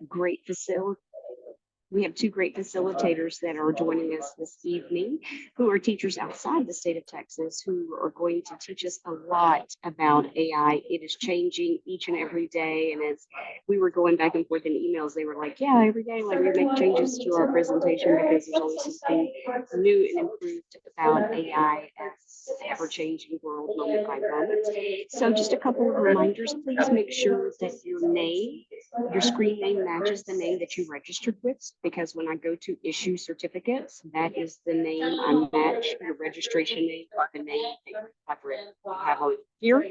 great facility. We have two great facilitators that are joining us this evening, who are teachers outside the state of Texas, who are going to teach us a lot about AI. It is changing each and every day. And as we were going back and forth in emails, they were like, yeah, every day, like we make changes to our presentation because there's always something new and improved about AI as the ever-changing world moment by moment. So just a couple of reminders, please make sure that your screen name matches the name that you registered with, because when I go to issue certificates, that is the name I match your registration name with the name that I have on here.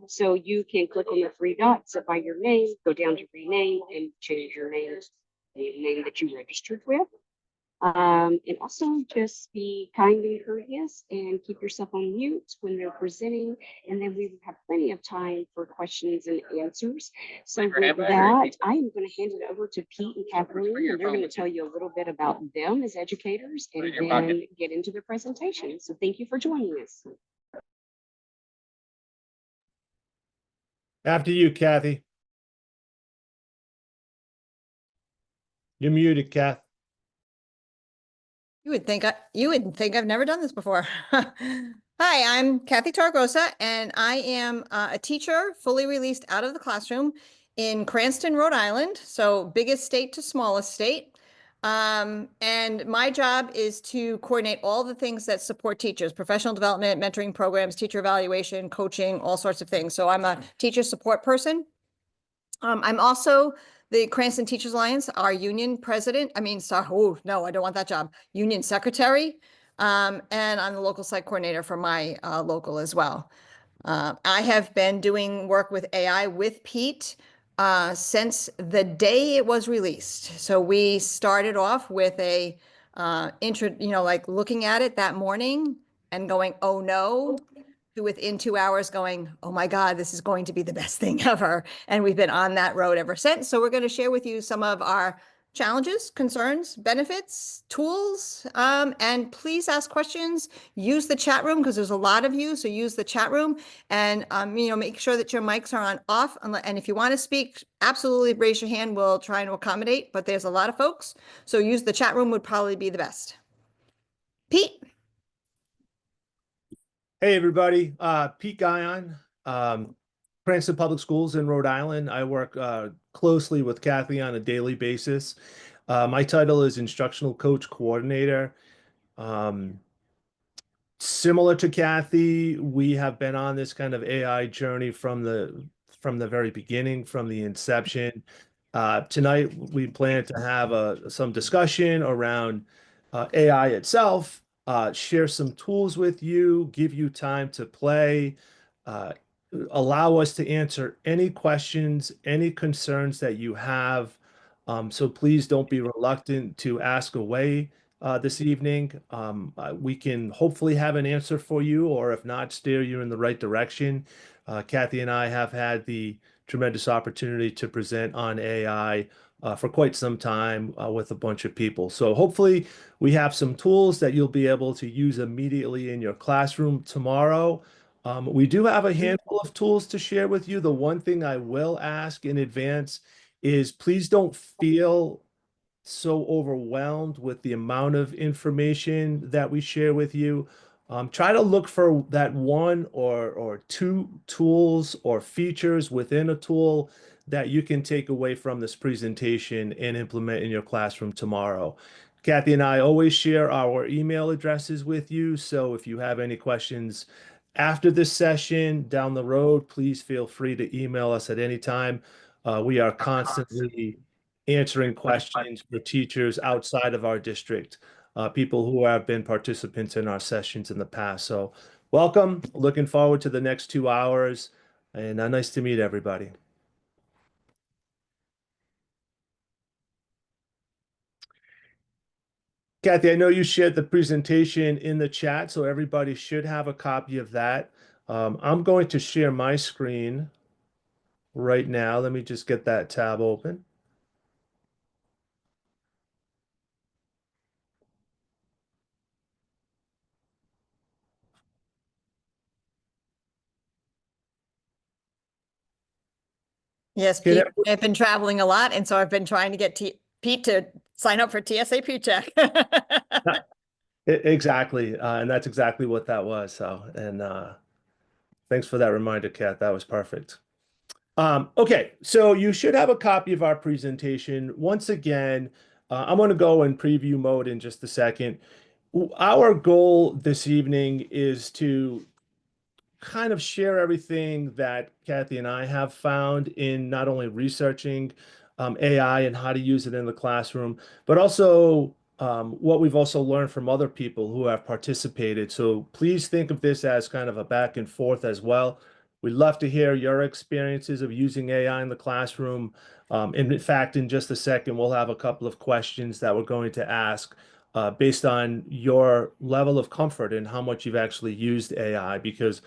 So you can click on the three dots by your name, go down to rename, and change your name to the name that you registered with. And also just be kind and courteous and keep yourself on mute when they're presenting. And then we have plenty of time for questions and answers. So with that, I am going to hand it over to Pete and Kathleen, and they're going to tell you a little bit about them as educators and then get into their presentation. So thank you for joining us. After you, Kathy. You're muted, Kath. You would think I've never done this before. Hi, I'm Kathy Torregrosa, and I am a teacher fully released out of the classroom in Cranston, Rhode Island. So biggest state to smallest state. And my job is to coordinate all the things that support teachers: professional development, mentoring programs, teacher evaluation, coaching, all sorts of things. So I'm a teacher support person. I'm also the Cranston Teachers Alliance, our union president. Oh no, I don't want that job. Union secretary. And I'm the local site coordinator for my local as well. I have been doing work with AI with Pete since the day it was released. So we started off with a like looking at it that morning and going, oh no, to within 2 hours going, oh my God, this is going to be the best thing ever. And we've been on that road ever since. So we're going to share with you some of our challenges, concerns, benefits, tools, and please ask questions. Use the chat room because there's a lot of you. So use the chat room and, make sure that your mics are on off. And if you want to speak, absolutely raise your hand. We'll try to accommodate, but there's a lot of folks. So use the chat room would probably be the best. Pete. Hey, everybody. Pete Guyon, Cranston Public Schools in Rhode Island. I work closely with Kathy on a daily basis. My title is Instructional Coach Coordinator. Similar to Kathy, we have been on this kind of AI journey from the very beginning, from the inception. Tonight, we plan to have some discussion around AI itself, share some tools with you, give you time to play, allow us to answer any questions, any concerns that you have. So please don't be reluctant to ask away this evening. We can hopefully have an answer for you, or if not, steer you in the right direction. Kathy and I have had the tremendous opportunity to present on AI for quite some time with a bunch of people. So hopefully we have some tools that you'll be able to use immediately in your classroom tomorrow. We do have a handful of tools to share with you. The one thing I will ask in advance is please don't feel so overwhelmed with the amount of information that we share with you. Try to look for that one or two tools or features within a tool that you can take away from this presentation and implement in your classroom tomorrow. Kathy and I always share our email addresses with you, so if you have any questions after this session down the road, please feel free to email us at any time. We are constantly answering questions for teachers outside of our district, people who have been participants in our sessions in the past. So welcome, looking forward to the next 2 hours, and nice to meet everybody. Kathy, I know you shared the presentation in the chat, so everybody should have a copy of that. I'm going to share my screen right now. Let me just get that tab open. Yes, Can Pete, I've been traveling a lot, and so I've been trying to get Pete to sign up for TSA PCheck. Exactly. And that's exactly what that was. So, and thanks for that reminder, Kat. That was perfect. Okay, so you should have a copy of our presentation. Once again, I'm going to go in preview mode in just a second. Our goal this evening is to kind of share everything that Kathy and I have found in not only researching AI and how to use it in the classroom, but also what we've also learned from other people who have participated. So please think of this as kind of a back and forth as well. We'd love to hear your experiences of using AI in the classroom. And in fact, in just a second, we'll have a couple of questions that we're going to ask based on your level of comfort and how much you've actually used AI, because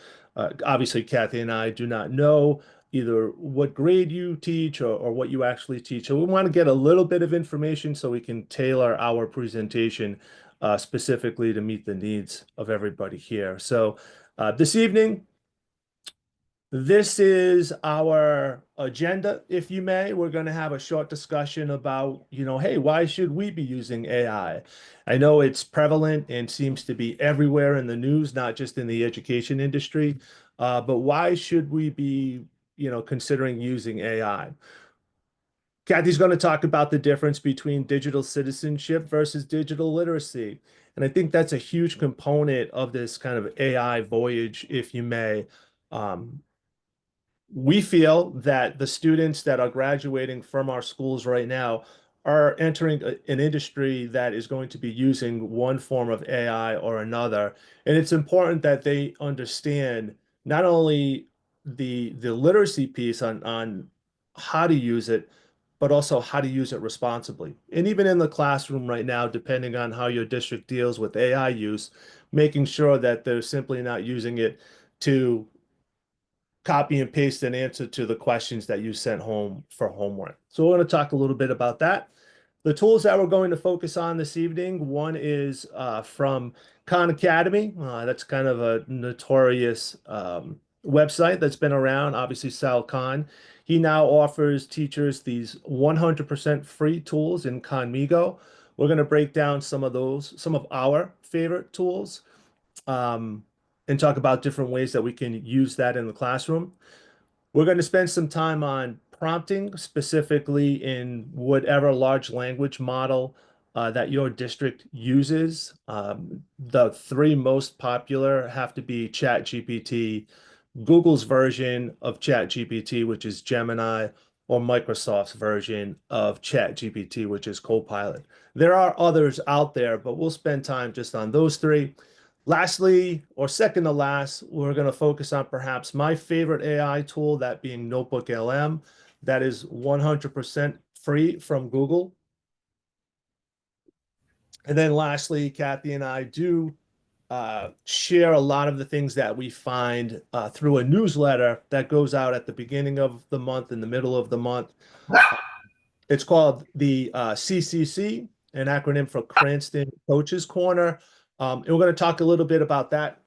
obviously, Kathy and I do not know either what grade you teach or what you actually teach. So we want to get a little bit of information so we can tailor our presentation specifically to meet the needs of everybody here. So this evening, this is our agenda, if you may. We're going to have a short discussion about, hey, why should we be using AI? I know it's prevalent and seems to be everywhere in the news, not just in the education industry, but why should we be, considering using AI? Kathy's going to talk about the difference between digital citizenship versus digital literacy. And I think that's a huge component of this kind of AI voyage, if you may. We feel that the students that are graduating from our schools right now are entering an industry that is going to be using one form of AI or another. And it's important that they understand not only the literacy piece on how to use it, but also how to use it responsibly. And even in the classroom right now, depending on how your district deals with AI use, making sure that they're simply not using it to copy and paste an answer to the questions that you sent home for homework. So we're going to talk a little bit about that. The tools that we're going to focus on this evening, one is from Khan Academy. That's kind of a notorious website that's been around. Obviously, Sal Khan. He now offers teachers these 100% free tools in Khanmigo. We're going to break down some of our favorite tools. And talk about different ways that we can use that in the classroom. We're going to spend some time on prompting, specifically in whatever large language model that your district uses. The three most popular have to be ChatGPT, Google's version of ChatGPT, which is Gemini, or Microsoft's version of ChatGPT, which is Copilot. There are others out there, but we'll spend time just on those three. Lastly, or second to last, we're going to focus on perhaps my favorite AI tool, that being Notebook LM. That is 100% free from Google. And then lastly, Kathy and I do share a lot of the things that we find through a newsletter that goes out at the beginning of the month, in the middle of the month. It's called the CCC, an acronym for Cranston Coaches Corner. And we're going to talk a little bit about that.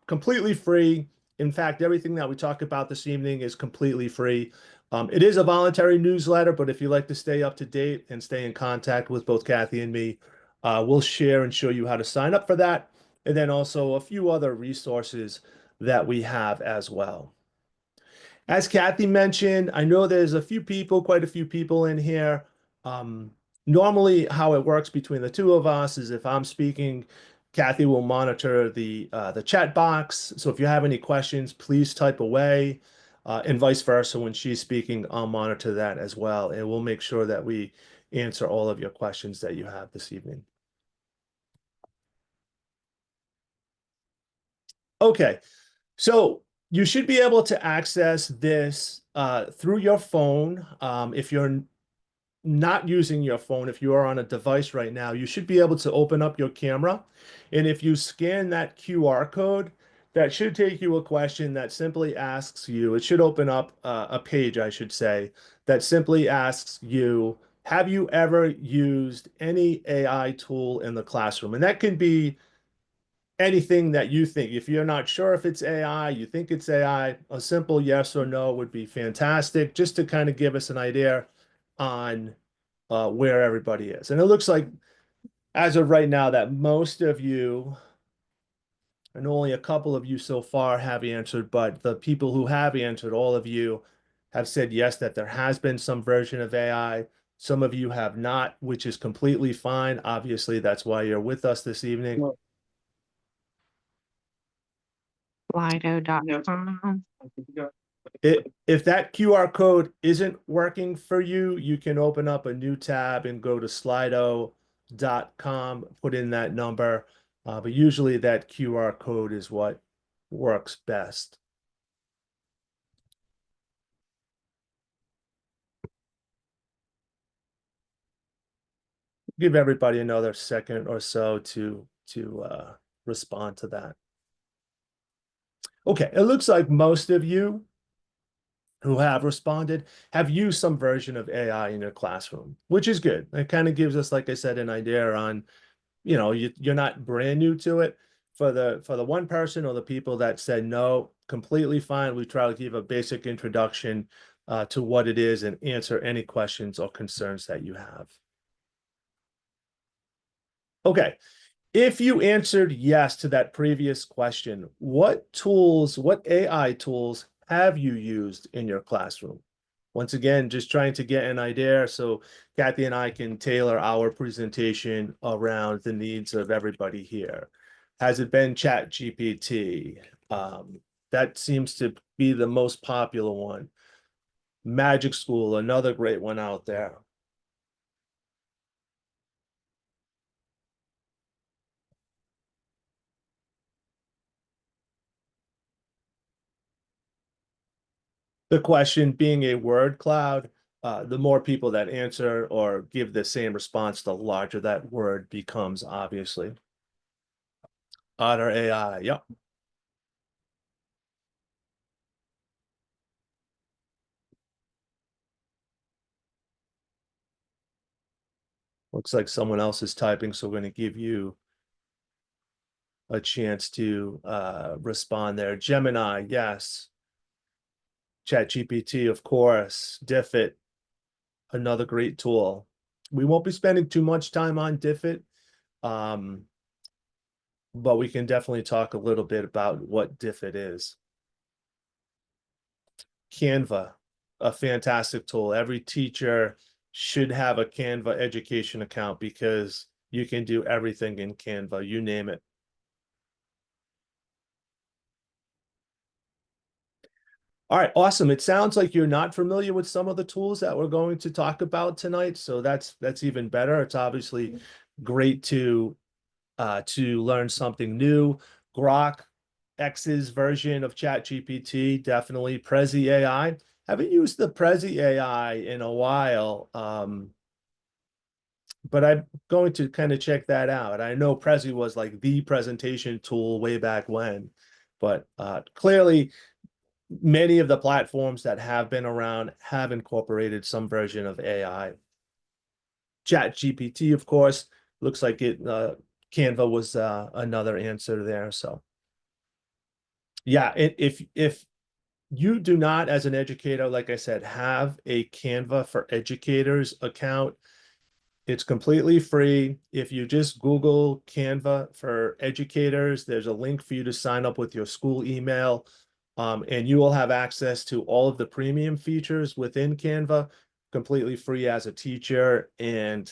Completely free. In fact, everything that we talk about this evening is completely free. It is a voluntary newsletter, but if you like to stay up to date and stay in contact with both Kathy and me, we'll share and show you how to sign up for that. And then also a few other resources that we have as well. As Kathy mentioned, I know there's quite a few people in here. Normally, how it works between the two of us is if I'm speaking, Kathy will monitor the chat box. So if you have any questions, please type away, and vice versa. When she's speaking, I'll monitor that as well, and we'll make sure that we answer all of your questions that you have this evening. Okay, so you should be able to access this through your phone. If you're not using your phone, if you are on a device right now, you should be able to open up your camera. And if you scan that QR code, that should take you a question that simply asks you, it should open up a page, I should say, that simply asks you, have you ever used any AI tool in the classroom? And that can be anything that you think. If you're not sure if it's AI, you think it's AI, a simple yes or no would be fantastic, just to kind of give us an idea on where everybody is. And it looks like, as of right now, that most of you, and only a couple of you so far, have answered, but the people who have answered, all of you have said yes, that there has been some version of AI. Some of you have not, which is completely fine. Obviously, that's why you're with us this evening. Lido.com. If that QR code isn't working for you, you can open up a new tab and go to slido.com, put in that number. But usually that QR code is what works best. Give everybody another second or so to respond to that. Okay, it looks like most of you who have responded have used some version of AI in your classroom, which is good. It kind of gives us, like I said, an idea on, you know, you're not brand new to it. For the one person or the people that said no, completely fine. We try to give a basic introduction to what it is and answer any questions or concerns that you have. Okay. If you answered yes to that previous question, what tools, what AI tools have you used in your classroom? Once again, just trying to get an idea so Kathy and I can tailor our presentation around the needs of everybody here. Has it been ChatGPT? That seems to be the most popular one. Magic School, another great one out there. The question being a word cloud, the more people that answer or give the same response, the larger that word becomes, obviously. Otter AI, yep. Looks like someone else is typing, so we're going to give you a chance to respond there. Gemini, yes. ChatGPT, of course. Diffit, another great tool. We won't be spending too much time on Diffit, but we can definitely talk a little bit about what Diffit is. Canva, a fantastic tool. Every teacher should have a Canva education account because you can do everything in Canva, you name it. All right, awesome. It sounds like you're not familiar with some of the tools that we're going to talk about tonight, so that's even better. It's obviously great to learn something new. Grok, X's version of ChatGPT, definitely. Prezi AI. Haven't used the Prezi AI in a while, but I'm going to kind of check that out. I know Prezi was like the presentation tool way back when, but clearly many of the platforms that have been around have incorporated some version of AI. ChatGPT, of course, looks like it. Canva was another answer there. So, yeah, if you do not, as an educator, like I said, have a Canva for Educators account, it's completely free. If you just Google Canva for Educators, there's a link for you to sign up with your school email. And you will have access to all of the premium features within Canva, completely free as a teacher. And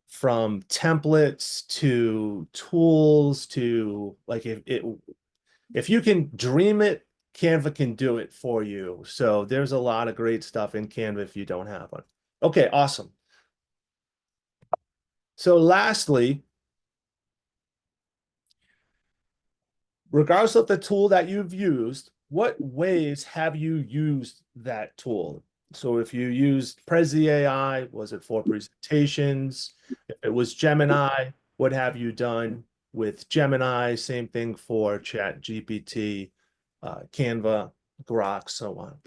from templates to tools to, like, if you can dream it, Canva can do it for you. So there's a lot of great stuff in Canva if you don't have one. Okay, awesome. So lastly, regardless of the tool that you've used, what ways have you used that tool? So if you used Prezi AI, was it for presentations? If it was Gemini, what have you done with Gemini? Same thing for ChatGPT, Canva, Grok, so on.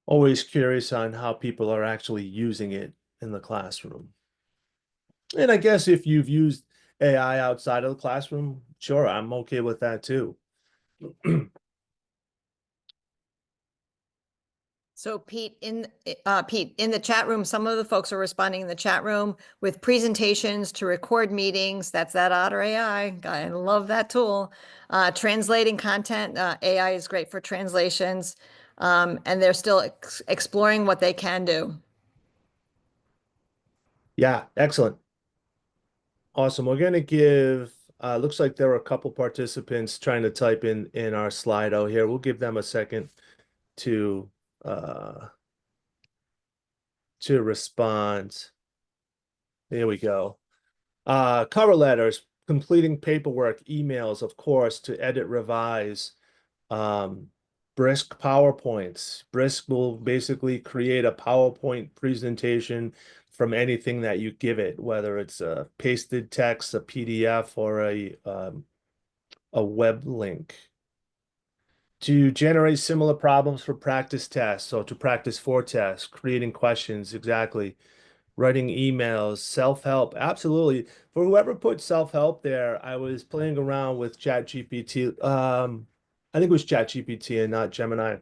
always curious on how people are actually using it in the classroom. And I guess if you've used AI outside of the classroom, sure, I'm okay with that too. So Pete, in the chat room, some of the folks are responding in the chat room with presentations to record meetings. That's that Otter AI. I love that tool. Translating content, AI is great for translations. And they're still exploring what they can do. Yeah, excellent. Awesome. We're going to give, looks like there were a couple participants trying to type in our Slido here. We'll give them a second to uh, respond. There we go. Cover letters, completing paperwork, emails, of course, to edit, revise. Brisk PowerPoints. Brisk will basically create a PowerPoint presentation from anything that you give it, whether it's a pasted text, a PDF, or a web link. To generate similar problems for practice tests, so to practice for tests, creating questions, exactly. Writing emails, self-help, absolutely. For whoever put self-help there, I was playing around with ChatGPT. I think it was ChatGPT and not Gemini.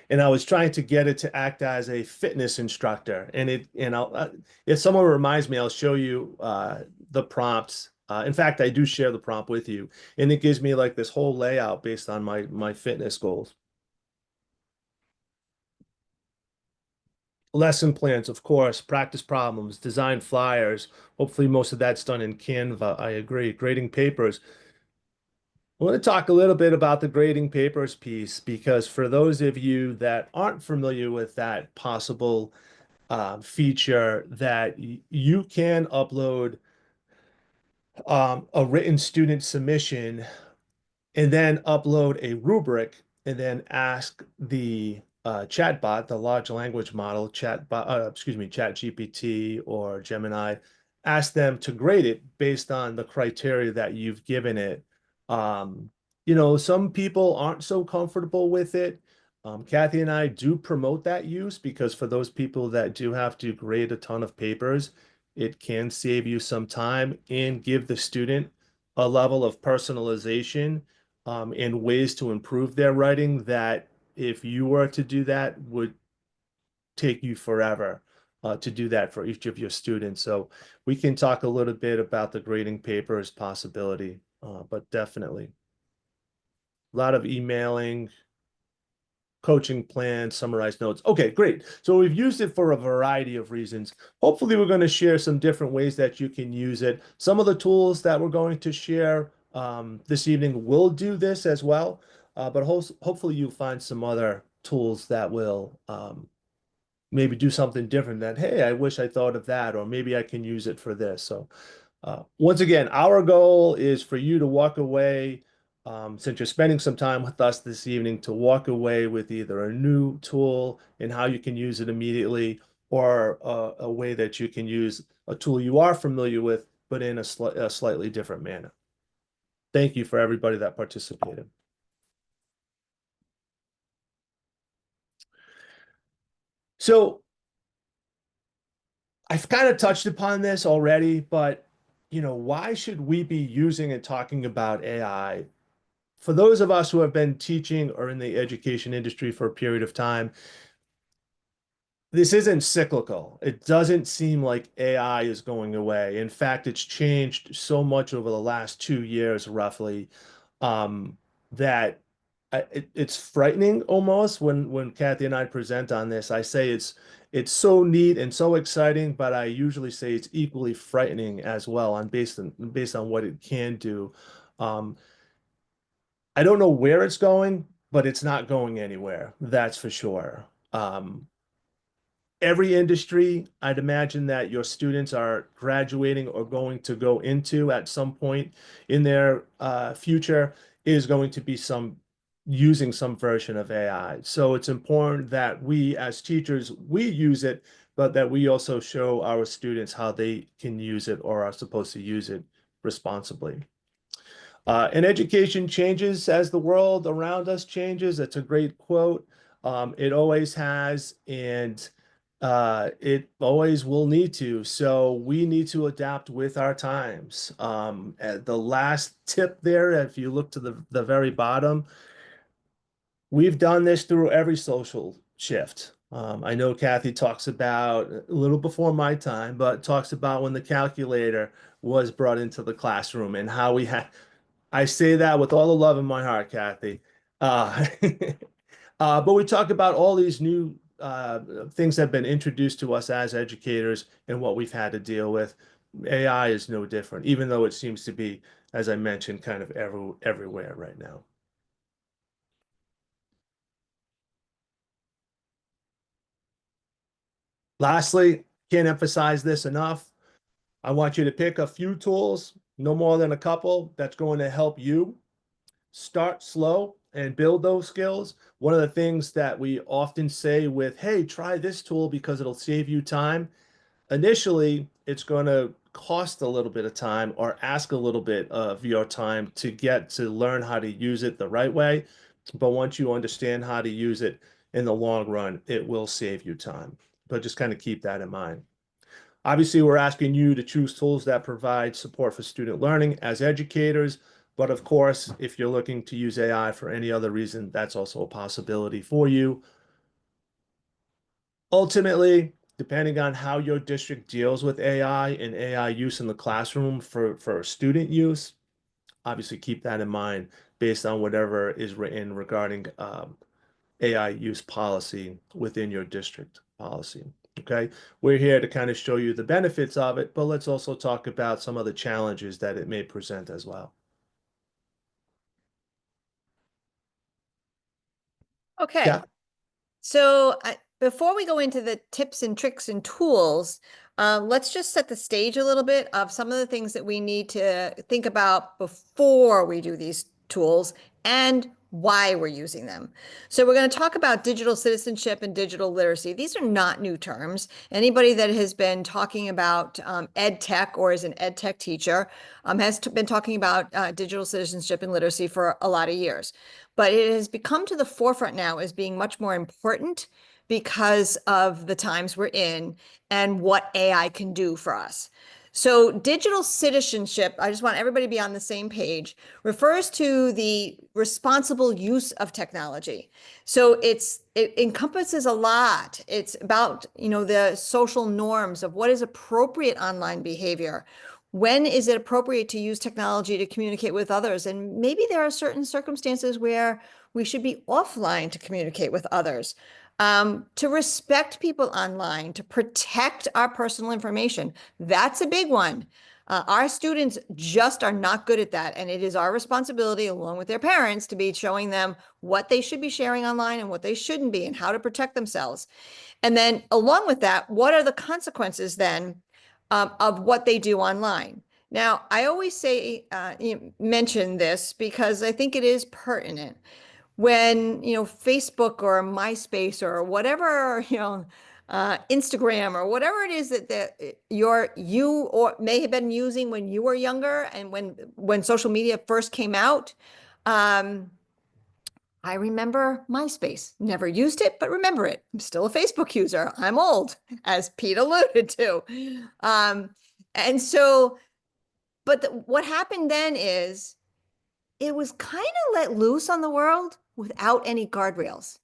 And I was trying to get it to act as a fitness instructor. If someone reminds me, I'll show you the prompts. In fact, I do share the prompt with you, and it gives me like this whole layout based on my fitness goals. Lesson plans, of course, practice problems, design flyers. Hopefully, most of that's done in Canva. I agree. Grading papers. I want to talk a little bit about the grading papers piece because for those of you that aren't familiar with that possible feature, that you can upload a written student submission and then upload a rubric and then ask the chatbot, the large language model, ChatGPT or Gemini, ask them to grade it based on the criteria that you've given it. Um, some people aren't so comfortable with it. Kathy and I do promote that use because for those people that do have to grade a ton of papers, it can save you some time and give the student a level of personalization and ways to improve their writing that if you were to do that would take you forever to do that for each of your students. So we can talk a little bit about the grading papers possibility, but definitely a lot of emailing, coaching plans, summarized notes. Okay, great. So we've used it for a variety of reasons. Hopefully, we're going to share some different ways that you can use it. Some of the tools that we're going to share this evening will do this as well, but hopefully you'll find some other tools that will maybe do something different that, hey, I wish I thought of that, or maybe I can use it for this. So once again, our goal is for you to walk away, since you're spending some time with us this evening, to walk away with either a new tool and how you can use it immediately, or a way that you can use a tool you are familiar with, but in a slightly different manner. Thank you for everybody that participated. So I've kind of touched upon this already, but why should we be using and talking about AI? For those of us who have been teaching or in the education industry for a period of time, this isn't cyclical. It doesn't seem like AI is going away. In fact, it's changed so much over the last 2 years, roughly, that it's frightening almost when Kathy and I present on this. I say it's so neat and so exciting, but I usually say it's equally frightening as well based on what it can do. Um, I don't know where it's going, but it's not going anywhere. That's for sure. Every industry, I'd imagine that your students are graduating or going to go into at some point in their future is going to be using some version of AI. So it's important that we as teachers, we use it, but that we also show our students how they can use it or are supposed to use it responsibly. And education changes as the world around us changes. That's a great quote. It always has, and it always will need to. So we need to adapt with our times. The last tip there, if you look to the very bottom, we've done this through every social shift. I know Kathy talks about a little before my time, but talks about when the calculator was brought into the classroom and how we had. I say that with all the love in my heart, Kathy. Uh, but we talk about all these new things that have been introduced to us as educators and what we've had to deal with. AI is no different, even though it seems to be, as I mentioned, kind of everywhere right now. Lastly, can't emphasize this enough. I want you to pick a few tools, no more than a couple, that's going to help you start slow and build those skills. One of the things that we often say with, hey, try this tool because it'll save you time. Initially, it's going to cost a little bit of time or ask a little bit of your time to get to learn how to use it the right way. But once you understand how to use it in the long run, it will save you time. But just kind of keep that in mind. Obviously, we're asking you to choose tools that provide support for student learning as educators. But of course, if you're looking to use AI for any other reason, that's also a possibility for you. Ultimately, depending on how your district deals with AI and AI use in the classroom for student use, obviously keep that in mind based on whatever is written regarding AI use policy within your district policy. Okay, we're here to kind of show you the benefits of it, but let's also talk about some of the challenges that it may present as well. Okay. Yeah. So before we go into the tips and tricks and tools, let's just set the stage a little bit of some of the things that we need to think about before we do these tools and why we're using them. So we're going to talk about digital citizenship and digital literacy. These are not new terms. Anybody that has been talking about ed tech or is an ed tech teacher has been talking about digital citizenship and literacy for a lot of years. But it has become to the forefront now as being much more important because of the times we're in and what AI can do for us. So digital citizenship, I just want everybody to be on the same page, refers to the responsible use of technology. So it encompasses a lot. It's about, the social norms of what is appropriate online behavior. When is it appropriate to use technology to communicate with others? And maybe there are certain circumstances where we should be offline to communicate with others. To respect people online, to protect our personal information. That's a big one. Our students just are not good at that. And it is our responsibility, along with their parents, to be showing them what they should be sharing online and what they shouldn't be and how to protect themselves. And then along with that, what are the consequences then of what they do online? Now, I always say, mention this because I think it is pertinent. When, Facebook or MySpace or whatever, Instagram or whatever it is that you or may have been using when you were younger and when social media first came out, I remember MySpace. Never used it, but remember it. I'm still a Facebook user. I'm old, as Pete alluded to. And so, but what happened then is it was kind of let loose on the world without any guardrails.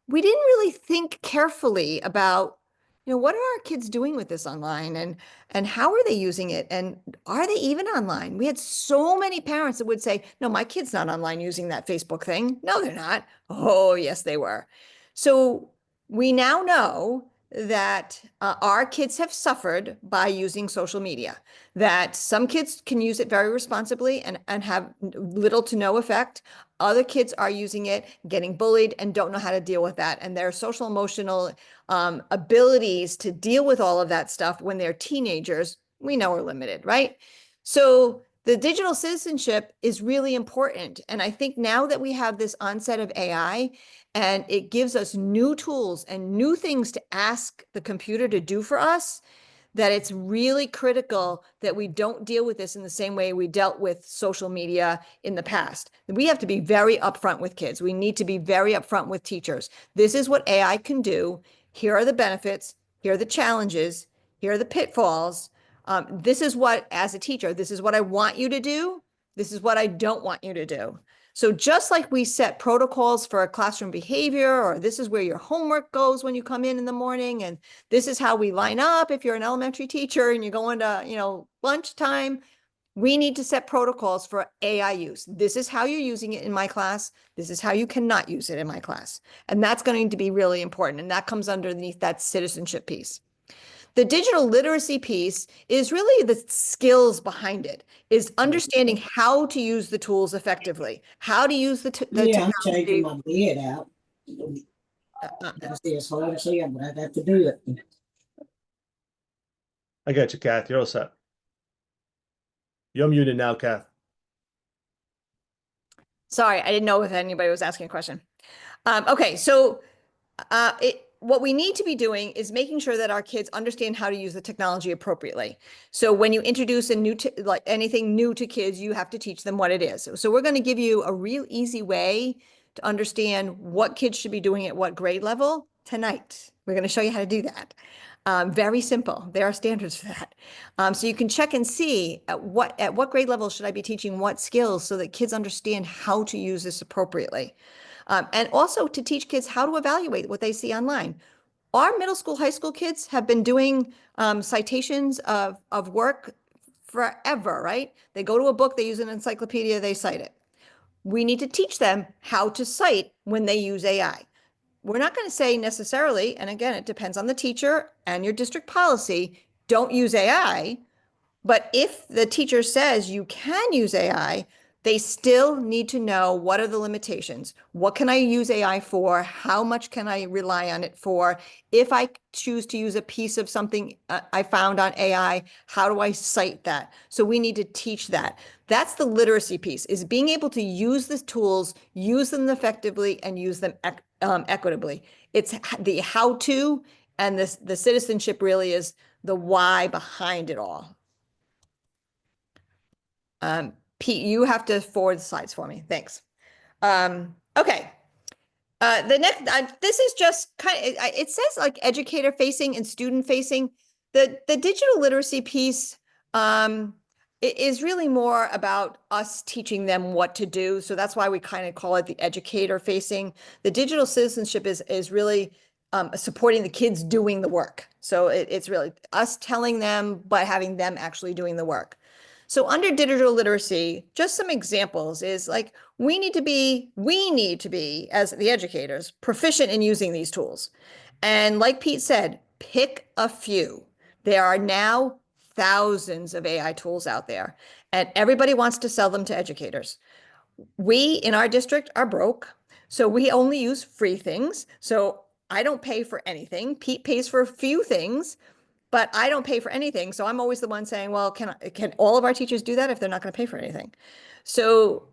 We didn't really think carefully about, what are our kids doing with this online and how are they using it? And are they even online? We had so many parents that would say, no, my kid's not online using that Facebook thing. No, they're not. Oh, yes, they were. So we now know that our kids have suffered by using social media, that some kids can use it very responsibly and have little to no effect. Other kids are using it, getting bullied, and don't know how to deal with that. And their social emotional abilities to deal with all of that stuff when they're teenagers, we know are limited, right? So the digital citizenship is really important. And I think now that we have this onset of AI and it gives us new tools and new things to ask the computer to do for us, that it's really critical that we don't deal with this in the same way we dealt with social media in the past. We have to be very upfront with kids. We need to be very upfront with teachers. This is what AI can do. Here are the benefits. Here are the challenges. Here are the pitfalls. This is what, as a teacher, this is what I want you to do. This is what I don't want you to do. So just like we set protocols for a classroom behavior, or this is where your homework goes when you come in the morning, and this is how we line up if you're an elementary teacher and you're going to, lunchtime, we need to set protocols for AI use. This is how you're using it in my class. This is how you cannot use it in my class. And that's going to be really important. And that comes underneath that citizenship piece. The digital literacy piece is really the skills behind it, is understanding how to use the tools effectively, how to use the Yeah, I'm technology. changing my bed out. It's hard to see, but I got to do it. I got you, Kath. You're all set. You're muted now, Kath. Sorry, I didn't know if anybody was asking a question. Okay, so what we need to be doing is making sure that our kids understand how to use the technology appropriately. So when you introduce like anything new to kids, you have to teach them what it is. So we're going to give you a real easy way to understand what kids should be doing at what grade level tonight. We're going to show you how to do that. Very simple. There are standards for that. So you can check and see at what grade level should I be teaching what skills so that kids understand how to use this appropriately. And also to teach kids how to evaluate what they see online. Our middle school, high school kids have been doing citations of work forever, right? They go to a book, they use an encyclopedia, they cite it. We need to teach them how to cite when they use AI. We're not going to say necessarily, and again, it depends on the teacher and your district policy, don't use AI. But if the teacher says you can use AI, they still need to know what are the limitations. What can I use AI for? How much can I rely on it for? If I choose to use a piece of something I found on AI, how do I cite that? So we need to teach that. That's the literacy piece, is being able to use the tools, use them effectively, and use them equitably. It's the how to, and the citizenship really is the why behind it all. Pete, you have to forward the slides for me. Thanks. Okay. The next, this is just it says like educator facing and student facing. The digital literacy piece is really more about us teaching them what to do. So that's why we kind of call it the educator facing. The digital citizenship is really supporting the kids doing the work. So it's really us telling them, but having them actually doing the work. So under digital literacy, just some examples is like, we need to be, as the educators, proficient in using these tools. And like Pete said, pick a few. There are now thousands of AI tools out there, and everybody wants to sell them to educators. We in our district are broke, so we only use free things. So I don't pay for anything. Pete pays for a few things, but I don't pay for anything. So I'm always the one saying, well, can all of our teachers do that if they're not going to pay for anything? So,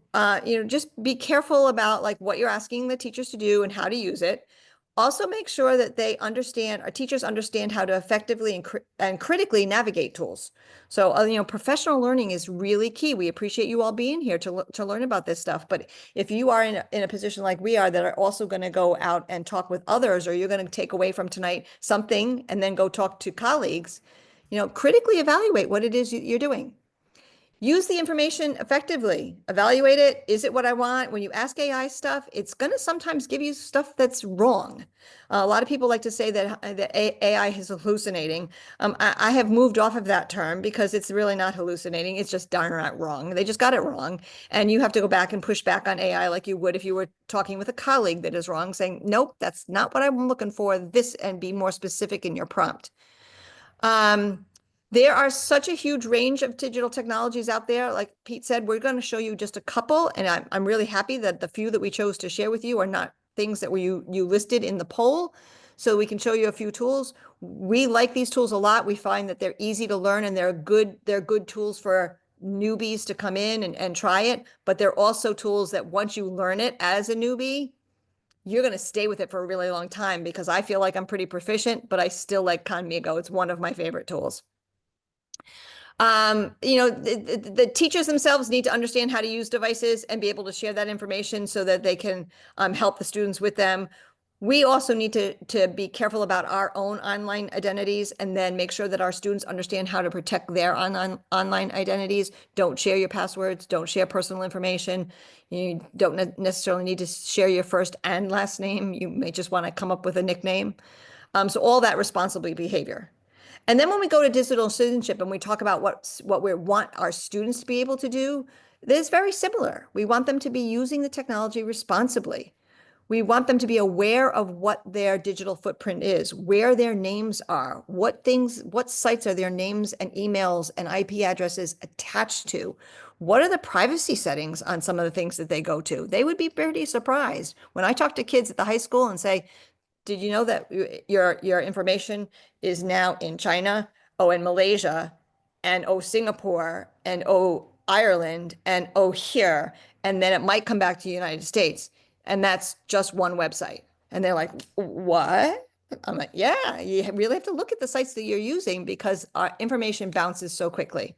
just be careful about like what you're asking the teachers to do and how to use it. Also make sure that our teachers understand how to effectively and critically navigate tools. So, professional learning is really key. We appreciate you all being here to learn about this stuff. But if you are in a position like we are that are also going to go out and talk with others, or you're going to take away from tonight something and then go talk to colleagues, critically evaluate what it is you're doing. Use the information effectively, evaluate it. Is it what I want? When you ask AI stuff, it's going to sometimes give you stuff that's wrong. A lot of people like to say that AI is hallucinating. I have moved off of that term because it's really not hallucinating. It's just darn right wrong. They just got it wrong. And you have to go back and push back on AI like you would if you were talking with a colleague that is wrong, saying, nope, that's not what I'm looking for, and be more specific in your prompt. There are such a huge range of digital technologies out there. Like Pete said, we're going to show you just a couple, and I'm really happy that the few that we chose to share with you are not things that you listed in the poll. So we can show you a few tools. We like these tools a lot. We find that they're easy to learn, and they're good tools for newbies to come in and try it. But they're also tools that once you learn it as a newbie, you're going to stay with it for a really long time, because I feel like I'm pretty proficient, but I still like Conmigo. It's one of my favorite tools. The teachers themselves need to understand how to use devices and be able to share that information so that they can help the students with them. We also need to be careful about our own online identities and then make sure that our students understand how to protect their online identities. Don't share your passwords. Don't share personal information. You don't necessarily need to share your first and last name. You may just want to come up with a nickname. So all that responsible behavior. And then when we go to digital citizenship and we talk about what we want our students to be able to do, it's very similar. We want them to be using the technology responsibly. We want them to be aware of what their digital footprint is, where their names are, what sites are their names and emails and IP addresses attached to. What are the privacy settings on some of the things that they go to? They would be pretty surprised. When I talk to kids at the high school and say, did you know that your information is now in China, in Malaysia, and Singapore, and Ireland, and here, and then it might come back to the United States, and that's just one website. And they're like, what? I'm like, yeah, you really have to look at the sites that you're using because our information bounces so quickly.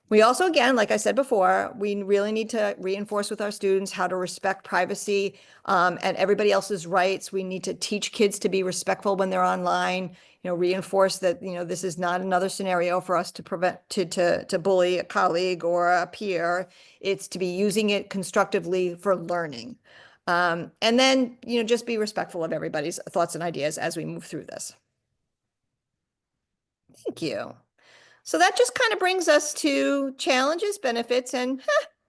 We also, again, like I said before, we really need to reinforce with our students how to respect privacy and everybody else's rights. We need to teach kids to be respectful when they're online, reinforce that, this is not another scenario for us to bully a colleague or a peer. It's to be using it constructively for learning. And then, just be respectful of everybody's thoughts and ideas as we move through this. Thank you. So that just kind of brings us to challenges, benefits, and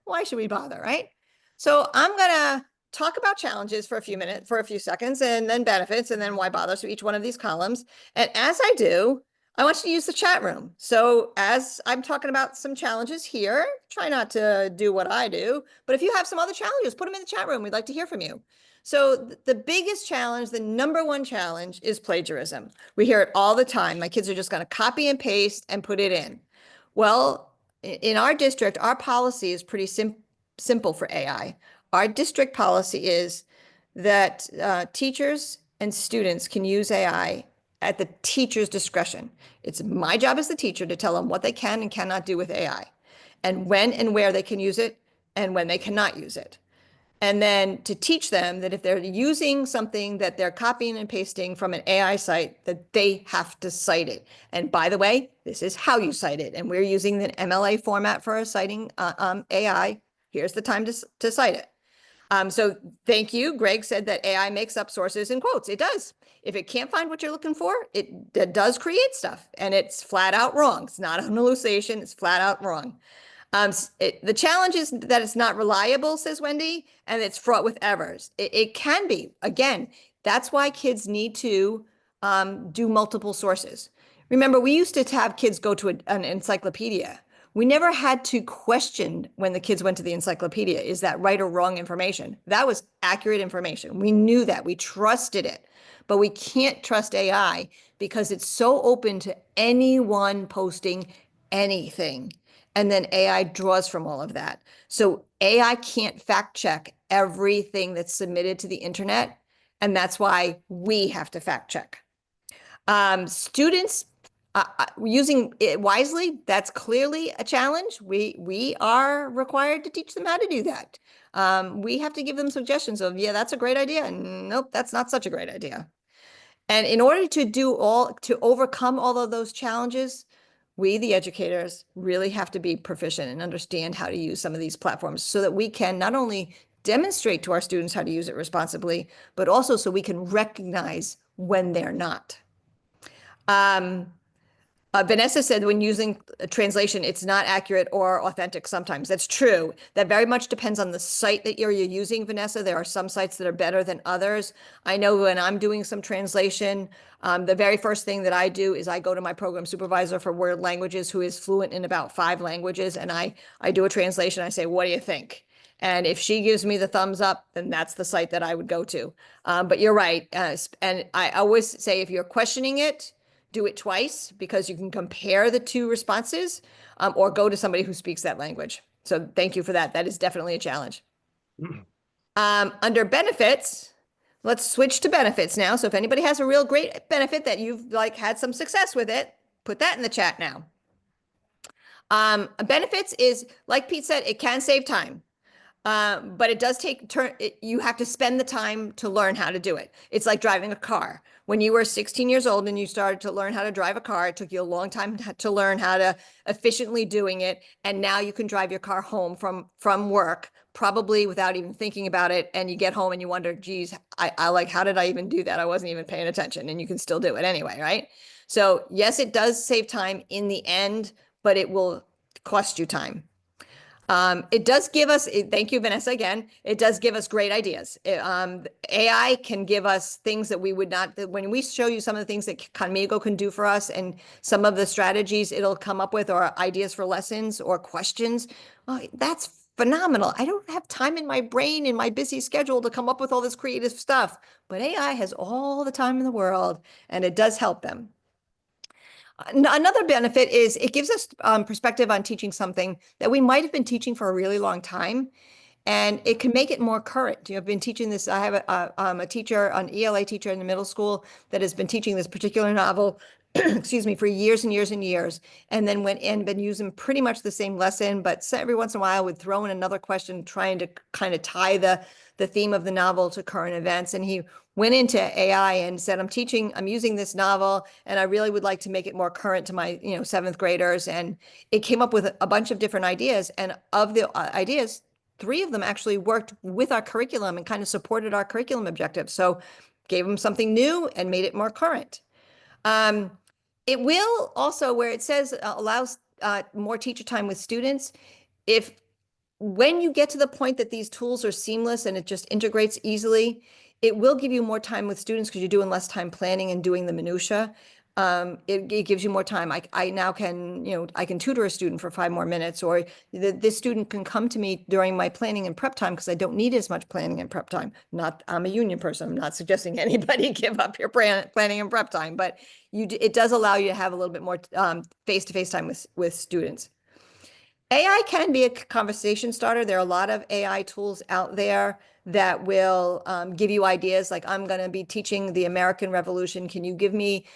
why should we bother, right? So I'm going to talk about challenges for a few seconds, and then benefits, and then why bother. So each one of these columns. And as I do, I want you to use the chat room. So as I'm talking about some challenges here, try not to do what I do, but if you have some other challenges, put them in the chat room. We'd like to hear from you. So the biggest challenge, the number one challenge is plagiarism. We hear it all the time. My kids are just going to copy and paste and put it in. Well, in our district, our policy is pretty simple for AI. Our district policy is that teachers and students can use AI at the teacher's discretion. It's my job as the teacher to tell them what they can and cannot do with AI, and when and where they can use it, and when they cannot use it. And then to teach them that if they're using something that they're copying and pasting from an AI site, that they have to cite it. And by the way, this is how you cite it. And we're using the MLA format for citing AI. Here's the time to cite it. So thank you. Greg said that AI makes up sources and quotes. It does. If it can't find what you're looking for, it does create stuff, and it's flat out wrong. It's not an hallucination. It's flat out wrong. The challenge is that it's not reliable, says Wendy, and it's fraught with errors. It can be. Again, that's why kids need to do multiple sources. Remember, we used to have kids go to an encyclopedia. We never had to question when the kids went to the encyclopedia, is that right or wrong information? That was accurate information. We knew that. We trusted it. But we can't trust AI because it's so open to anyone posting anything. And then AI draws from all of that. So AI can't fact check everything that's submitted to the internet. And that's why we have to fact check. Students using it wisely, that's clearly a challenge. We are required to teach them how to do that. We have to give them suggestions of, yeah, that's a great idea. And nope, that's not such a great idea. And in order to overcome all of those challenges, we, the educators, really have to be proficient and understand how to use some of these platforms so that we can not only demonstrate to our students how to use it responsibly, but also so we can recognize when they're not. Vanessa said when using a translation, it's not accurate or authentic sometimes. That's true. That very much depends on the site that you're using, Vanessa. There are some sites that are better than others. I know when I'm doing some translation, the very first thing that I do is I go to my program supervisor for world languages who is fluent in about 5 languages. And I do a translation. I say, what do you think? And if she gives me the thumbs up, then that's the site that I would go to. But you're right. And I always say, if you're questioning it, do it twice because you can compare the 2 responses or go to somebody who speaks that language. So thank you for that. That is definitely a challenge. Under benefits, let's switch to benefits now. So if anybody has a real great benefit that you've had some success with it, put that in the chat now. Benefits is, like Pete said, it can save time. But it does you have to spend the time to learn how to do it. It's like driving a car. When you were 16 years old and you started to learn how to drive a car, it took you a long time to learn how to efficiently doing it. And now you can drive your car home from work, probably without even thinking about it. And you get home and you wonder, geez, I like, how did I even do that? I wasn't even paying attention, and you can still do it anyway, right? So yes, it does save time in the end, but it will cost you time. It does give us, thank you, Vanessa, again, it does give us great ideas. AI can give us things that we would not, when we show you some of the things that Conmigo can do for us and some of the strategies it'll come up with, or ideas for lessons or questions, that's phenomenal. I don't have time in my brain, in my busy schedule, to come up with all this creative stuff, but AI has all the time in the world, and it does help them. Another benefit is it gives us perspective on teaching something that we might have been teaching for a really long time, and it can make it more current. I've been teaching this. I have a teacher, an ELA teacher in the middle school, that has been teaching this particular novel, excuse me, for years and years and years, and then went in, been using pretty much the same lesson, but every once in a while would throw in another question, trying to kind of tie the theme of the novel to current events. And he went into AI and said, I'm using this novel, and I really would like to make it more current to my, seventh graders. And it came up with a bunch of different ideas. And of the ideas, 3 of them actually worked with our curriculum and kind of supported our curriculum objectives. So gave them something new and made it more current. It will also, where it says allows more teacher time with students, when you get to the point that these tools are seamless and it just integrates easily, it will give you more time with students because you're doing less time planning and doing the minutia. It gives you more time. I now can, I can tutor a student for 5 more minutes, or this student can come to me during my planning and prep time because I don't need as much planning and prep time. I'm a union person. I'm not suggesting anybody give up your planning and prep time, but it does allow you to have a little bit more face-to-face time with students. AI can be a conversation starter. There are a lot of AI tools out there that will give you ideas. Like, I'm going to be teaching the American Revolution. Can you give me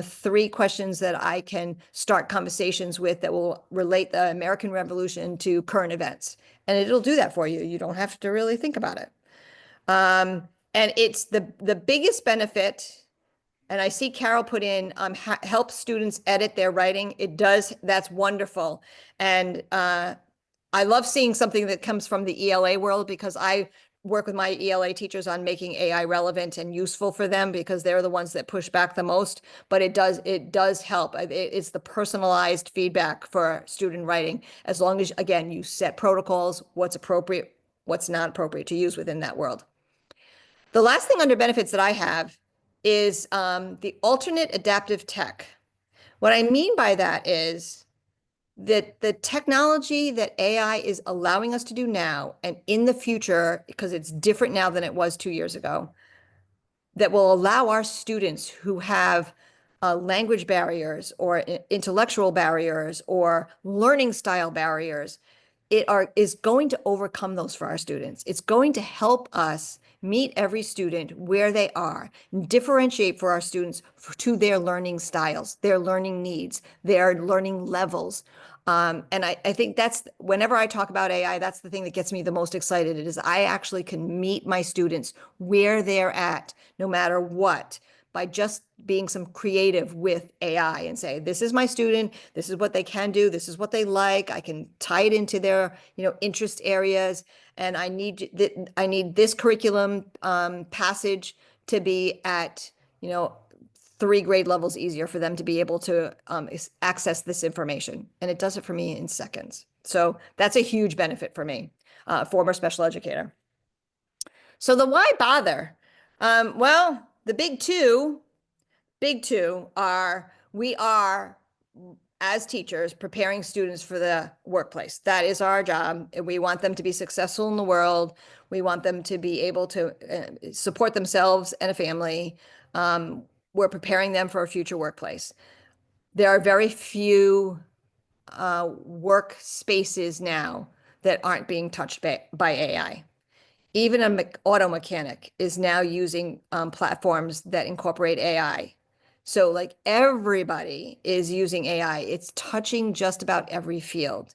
3 questions that I can start conversations with that will relate the American Revolution to current events? And it'll do that for you. You don't have to really think about it. And it's the biggest benefit. And I see Carol put in help students edit their writing. It does. That's wonderful. And I love seeing something that comes from the ELA world, because I work with my ELA teachers on making AI relevant and useful for them, because they're the ones that push back the most. But it does help. It's the personalized feedback for student writing, as long as, again, you set protocols, what's appropriate, what's not appropriate to use within that world. The last thing under benefits that I have is the alternate adaptive tech. What I mean by that is that the technology that AI is allowing us to do now and in the future, because it's different now than it was 2 years ago, that will allow our students who have language barriers or intellectual barriers or learning style barriers, is going to overcome those for our students. It's going to help us meet every student where they are, differentiate for our students to their learning styles, their learning needs, their learning levels. And I think that's, whenever I talk about AI, that's the thing that gets me the most excited. It is, I actually can meet my students where they're at, no matter what, by just being some creative with AI and say, this is my student, this is what they can do, this is what they like. I can tie it into their, interest areas. And I need this curriculum passage to be at, 3 grade levels easier for them to be able to access this information. And it does it for me in seconds. So that's a huge benefit for me, former special educator. So the why bother? Well, the big two are, we are, as teachers, preparing students for the workplace. That is our job. We want them to be successful in the world. We want them to be able to support themselves and a family. We're preparing them for a future workplace. There are very few work spaces now that aren't being touched by AI. Even an auto mechanic is now using platforms that incorporate AI So like everybody is using AI. It's touching just about every field.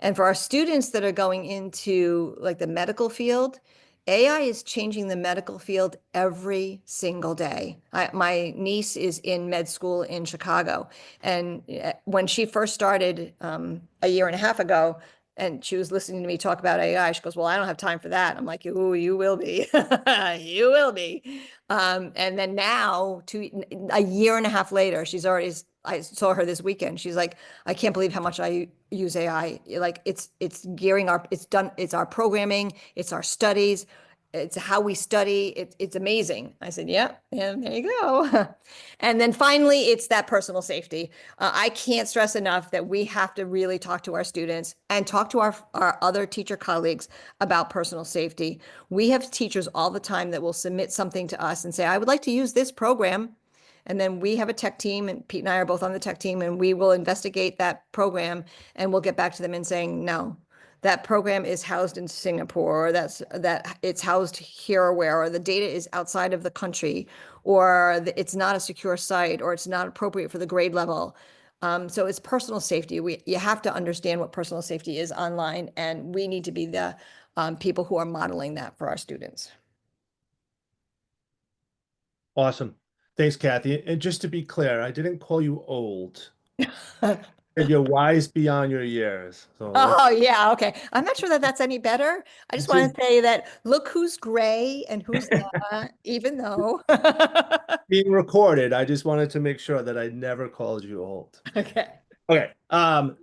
And for our students that are going into like the medical field, AI is changing the medical field every single day. My niece is in med school in Chicago. And when she first started a year and a half ago, and she was listening to me talk about AI, she goes, well, I don't have time for that. I'm like, ooh, you will be. You will be. And then now, a year and a half later, I saw her this weekend. She's like, I can't believe how much I use AI. Like it's it's our programming, it's our studies, it's how we study. It's amazing. I said, yeah, and there you go. And then finally, it's that personal safety. I can't stress enough that we have to really talk to our students and talk to our other teacher colleagues about personal safety. We have teachers all the time that will submit something to us and say, I would like to use this program. And then we have a tech team, and Pete and I are both on the tech team, and we will investigate that program and we'll get back to them and saying, no, that program is housed in Singapore, or that it's housed here or where, or the data is outside of the country, or it's not a secure site, or it's not appropriate for the grade level. So it's personal safety. You have to understand what personal safety is online, and we need to be the people who are modeling that for our students. Awesome. Thanks, Kathy. And just to be clear, I didn't call you old. And you're wise beyond your years. So Oh, yeah. Okay. I'm not sure that that's any better. I just want just to say that look who's gray and who's not, even though. being recorded. I just wanted to make sure that I never called you old. Okay. Okay.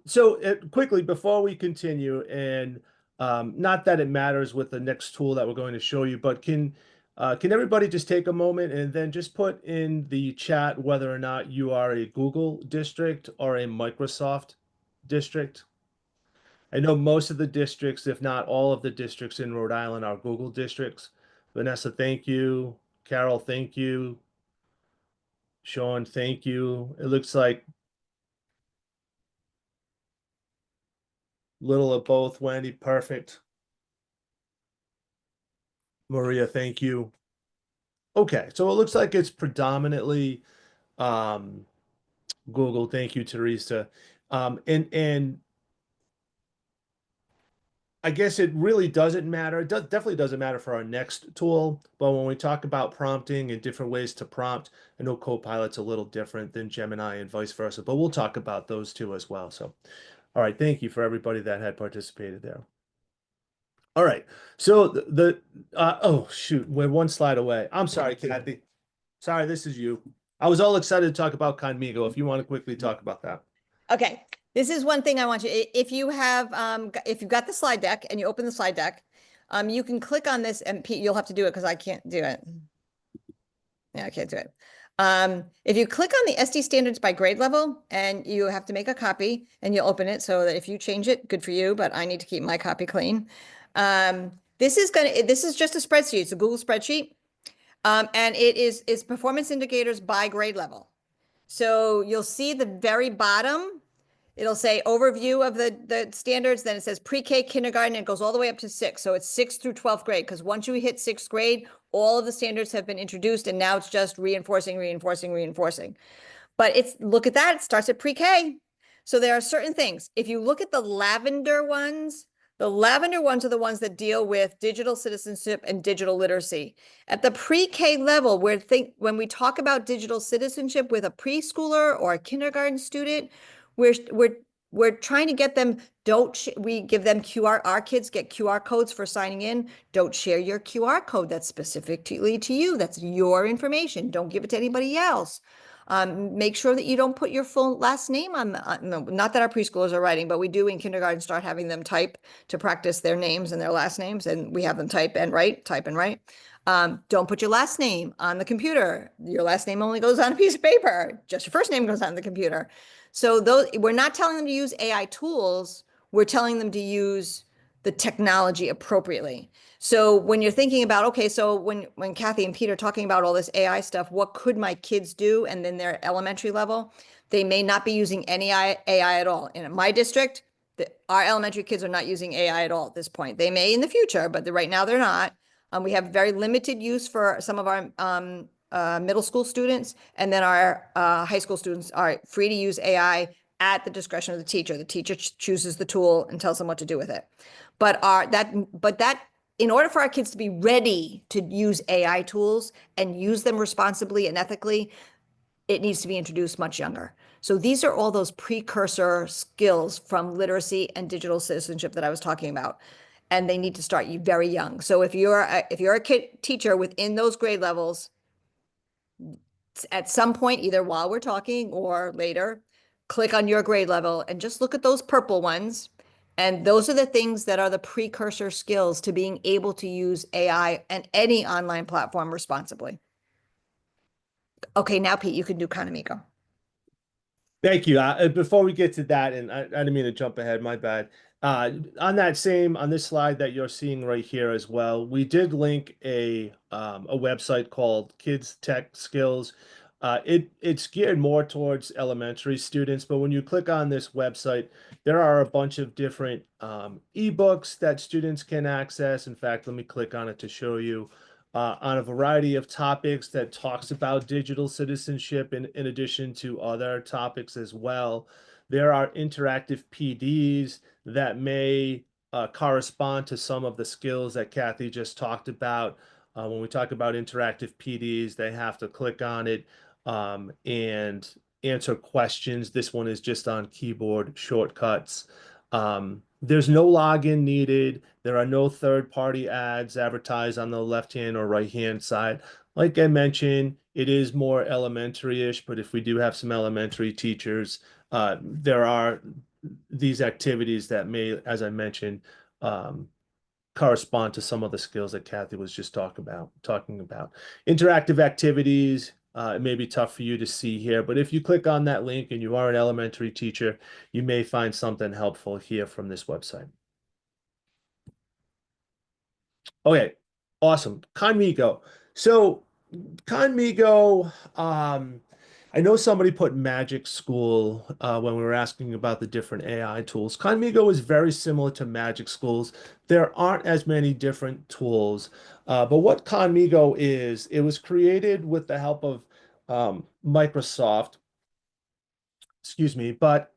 So quickly before we continue, and not that it matters with the next tool that we're going to show you, but can everybody just take a moment and then just put in the chat whether or not you are a Google district or a Microsoft district? I know most of the districts, if not all of the districts in Rhode Island, are Google districts. Vanessa, thank you. Carol, thank you. Sean, thank you. It looks like little of both. Wendy, perfect. Maria, thank you. Okay, so it looks like it's predominantly um, Google. Thank you, Teresa. And I guess it really doesn't matter. It definitely doesn't matter for our next tool, but when we talk about prompting and different ways to prompt, I know Copilot's a little different than Gemini and vice versa, but we'll talk about those two as well. So, all right, thank you for everybody that had participated there. All right, so oh shoot, we're one slide away. I'm sorry, Kathy. Sorry, this is you. I was all excited to talk about Conmigo. If you want to quickly talk about that. Okay. This is one thing I want you, if you have, if you've got the slide deck and you open the slide deck, you can click on this, and Pete, you'll have to do it because I can't do it. Yeah, I can't do it. If you click on the SD standards by grade level, and you have to make a copy, and you open it so that if you change it, good for you, but I need to keep my copy clean. This is just a spreadsheet. It's a Google spreadsheet. And it's performance indicators by grade level. So you'll see the very bottom, it'll say overview of the standards, then it says pre-K, kindergarten, and it goes all the way up to 6. So it's 6th through 12th grade, because once you hit 6th grade, all of the standards have been introduced, and now it's just reinforcing. But look at that, it starts at pre-K. So there are certain things. If you look at the lavender ones are the ones that deal with digital citizenship and digital literacy. At the pre-K level, when we talk about digital citizenship with a preschooler or a kindergarten student, we're trying to get them, we give them our kids get QR codes for signing in. Don't share your QR code. That's specifically to you. That's your information. Don't give it to anybody else. Make sure that you don't put your full last name on not that our preschoolers are writing, but we do in kindergarten start having them type to practice their names and their last names, and we have them type and write. Don't put your last name on the computer. Your last name only goes on a piece of paper. Just your first name goes on the computer. So we're not telling them to use AI tools. We're telling them to use the technology appropriately. So when you're thinking about, okay, so when Kathy and Pete are talking about all this AI stuff, what could my kids do? And then they're elementary level, they may not be using any AI at all. In my district, our elementary kids are not using AI at all at this point. They may in the future, but right now they're not. We have very limited use for some of our middle school students, and then our high school students are free to use AI at the discretion of the teacher. The teacher chooses the tool and tells them what to do with it. But in order for our kids to be ready to use AI tools and use them responsibly and ethically, it needs to be introduced much younger. So these are all those precursor skills from literacy and digital citizenship that I was talking about. And they need to start you very young. So if you're a kid teacher within those grade levels, at some point, either while we're talking or later, click on your grade level and just look at those purple ones. And those are the things that are the precursor skills to being able to use AI and any online platform responsibly. Okay, now Pete, you can do Kanamigo. Thank you. Before we get to that, and I didn't mean to jump ahead, my bad. On this slide that you're seeing right here as well, we did link a website called Kids Tech Skills. It's geared more towards elementary students, but when you click on this website, there are a bunch of different ebooks that students can access. In fact, let me click on it to show you. On a variety of topics that talks about digital citizenship in addition to other topics as well. There are interactive PDs that may correspond to some of the skills that Kathy just talked about. When we talk about interactive PDs, they have to click on it and answer questions. This one is just on keyboard shortcuts. There's no login needed. There are no third-party ads advertised on the left-hand or right-hand side. Like I mentioned, it is more elementary-ish, but if we do have some elementary teachers, there are these activities that may, as I mentioned, correspond to some of the skills that Kathy was just talking about. Interactive activities, it may be tough for you to see here, but if you click on that link and you are an elementary teacher, you may find something helpful here from this website. Okay, awesome. Conmigo. So Conmigo, I know somebody put Magic School when we were asking about the different AI tools. Conmigo is very similar to Magic Schools. There aren't as many different tools, but what Conmigo is, it was created with the help of Microsoft, excuse me, but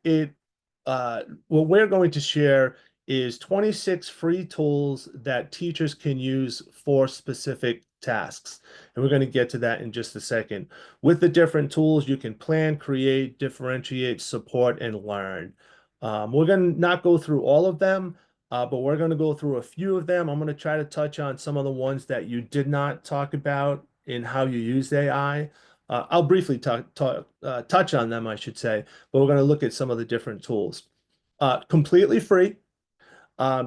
what we're going to share is 26 free tools that teachers can use for specific tasks. And we're going to get to that in just a second. With the different tools, you can plan, create, differentiate, support, and learn. We're going to not go through all of them, but we're going to go through a few of them. I'm going to try to touch on some of the ones that you did not talk about in how you use AI. I'll briefly touch on them, I should say, but we're going to look at some of the different tools. Completely free.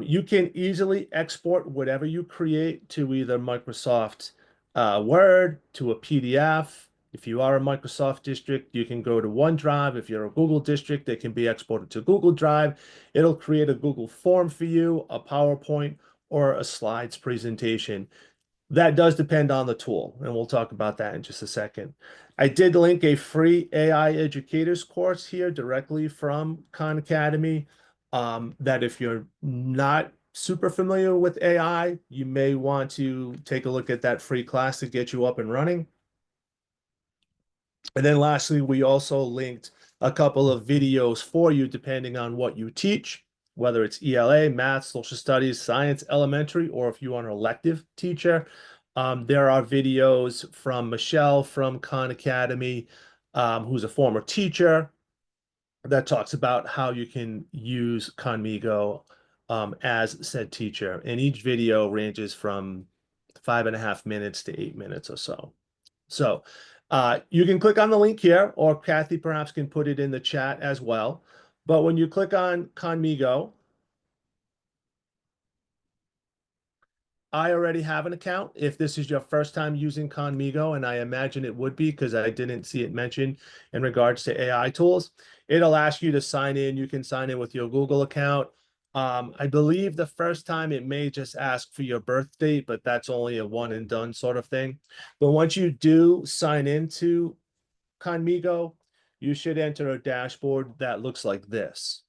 You can easily export whatever you create to either Microsoft Word, to a PDF. If you are a Microsoft district, you can go to OneDrive. If you're a Google district, they can be exported to Google Drive. It'll create a Google form for you, a PowerPoint, or a slides presentation. That does depend on the tool, and we'll talk about that in just a second. I did link a free AI educators course here directly from Khan Academy, that if you're not super familiar with AI, you may want to take a look at that free class to get you up and running. And then lastly, we also linked a couple of videos for you depending on what you teach, whether it's ELA, math, social studies, science, elementary, or if you are an elective teacher. There are videos from Michelle from Khan Academy, who's a former teacher, that talks about how you can use Conmigo as said teacher. And each video ranges from 5.5 minutes to 8 minutes or so. So you can click on the link here, or Kathy perhaps can put it in the chat as well. But when you click on Conmigo, I already have an account. If this is your first time using Conmigo, and I imagine it would be because I didn't see it mentioned in regards to AI tools, it'll ask you to sign in. You can sign in with your Google account. I believe the first time it may just ask for your birth date, but that's only a one and done sort of thing. But once you do sign into Conmigo, you should enter a dashboard that looks like this.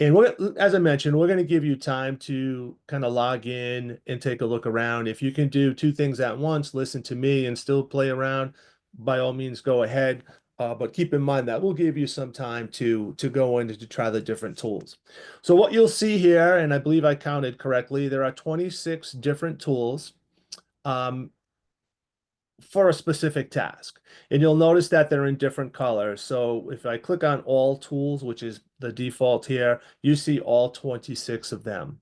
And as I mentioned, we're going to give you time to kind of log in and take a look around. If you can do two things at once, listen to me and still play around, by all means, go ahead. But keep in mind that we'll give you some time to go in to try the different tools. So what you'll see here, and I believe I counted correctly, there are 26 different tools for a specific task. And you'll notice that they're in different colors. So if I click on all tools, which is the default here, you see all 26 of them.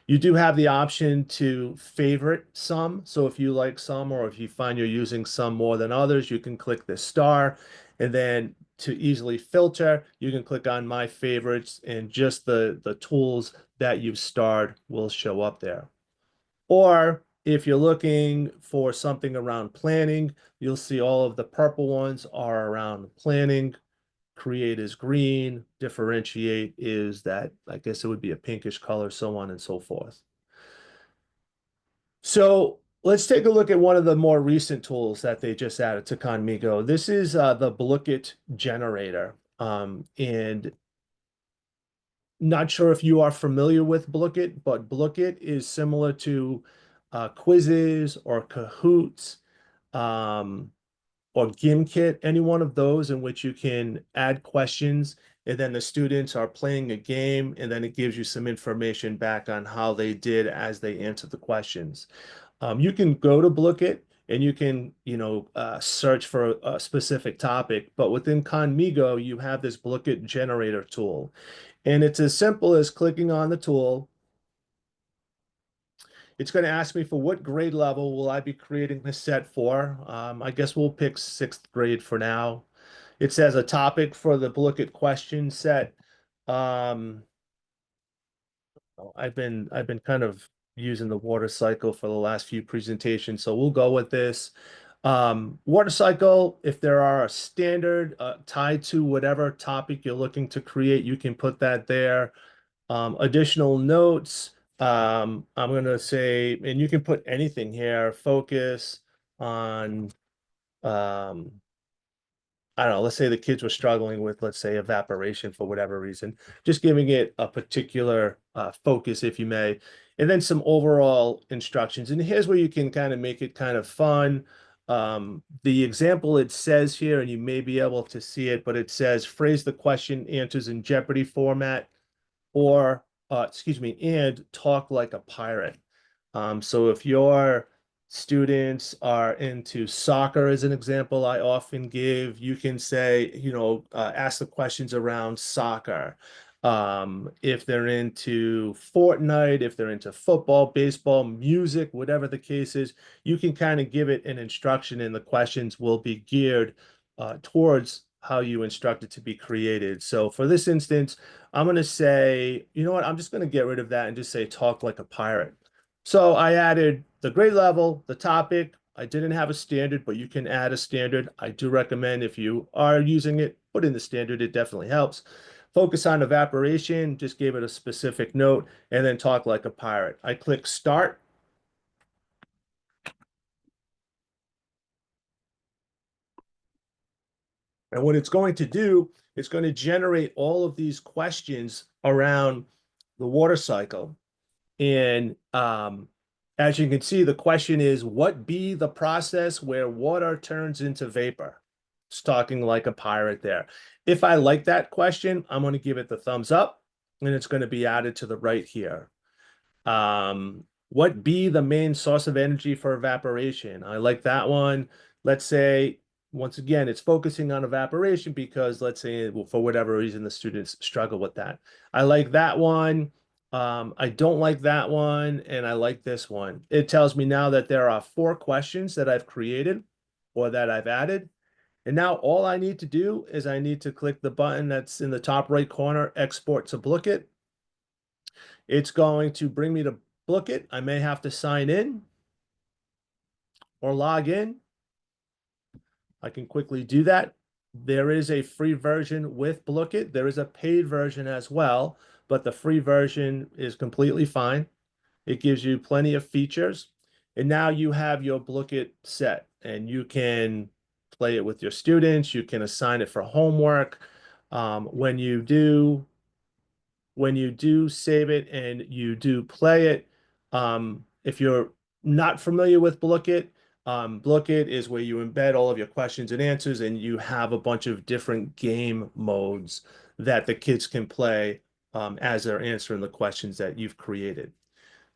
You do have the option to favorite some. So if you like some, or if you find you're using some more than others, you can click the star. And then to easily filter, you can click on my favorites, and just the tools that you've starred will show up there. Or if you're looking for something around planning, you'll see all of the purple ones are around planning. Create is green, differentiate is that, I guess it would be a pinkish color, so on and so forth. So let's take a look at one of the more recent tools that they just added to Conmigo. This is the Blooket generator. And not sure if you are familiar with Blooket, but Blooket is similar to Quizzes or Kahoots, or Gimkit, any one of those in which you can add questions, and then the students are playing a game, and then it gives you some information back on how they did as they answered the questions. You can go to Blooket and you can, search for a specific topic, but within Conmigo, you have this Blooket generator tool. And it's as simple as clicking on the tool. It's going to ask me for what grade level will I be creating this set for. I guess we'll pick 6th grade for now. It says a topic for the Blooket question set. I've been kind of using the water cycle for the last few presentations, so we'll go with this. Water cycle, if there are a standard tied to whatever topic you're looking to create, you can put that there. Additional notes, I'm going to say, and you can put anything here, focus on, I don't know, let's say the kids were struggling with, let's say, evaporation for whatever reason, just giving it a particular focus, if you may, and then some overall instructions. And here's where you can kind of make it kind of fun. The example it says here, and you may be able to see it, but it says phrase the question, answers in Jeopardy format, or and talk like a pirate. So if your students are into soccer, as an example, I often give, you can say, ask the questions around soccer. If they're into Fortnite, if they're into football, baseball, music, whatever the case is, you can kind of give it an instruction, and the questions will be geared towards how you instruct it to be created. So for this instance, I'm going to say, you know what, I'm just going to get rid of that and just say talk like a pirate. So I added the grade level, the topic. I didn't have a standard, but you can add a standard. I do recommend, if you are using it, put in the standard. It definitely helps. Focus on evaporation, just gave it a specific note, and then talk like a pirate. I click start. And what it's going to do, it's going to generate all of these questions around the water cycle. And as you can see, the question is, what be the process where water turns into vapor? It's talking like a pirate there. If I like that question, I'm going to give it the thumbs up, and it's going to be added to the right here. What be the main source of energy for evaporation? I like that one. Let's say, once again, it's focusing on evaporation because, let's say, well, for whatever reason, the students struggle with that. I like that one. I don't like that one, and I like this one. It tells me now that there are 4 questions that I've created or that I've added. And now all I need to do is I need to click the button that's in the top right corner, export to Blooket. It's going to bring me to Blooket. I may have to sign in or log in. I can quickly do that. There is a free version with Blooket. There is a paid version as well, but the free version is completely fine. It gives you plenty of features. And now you have your Blooket set, and you can play it with your students. You can assign it for homework. When you do when you do save it and you do play it, if you're not familiar with Blooket, Blooket is where you embed all of your questions and answers, and you have a bunch of different game modes that the kids can play as they're answering the questions that you've created.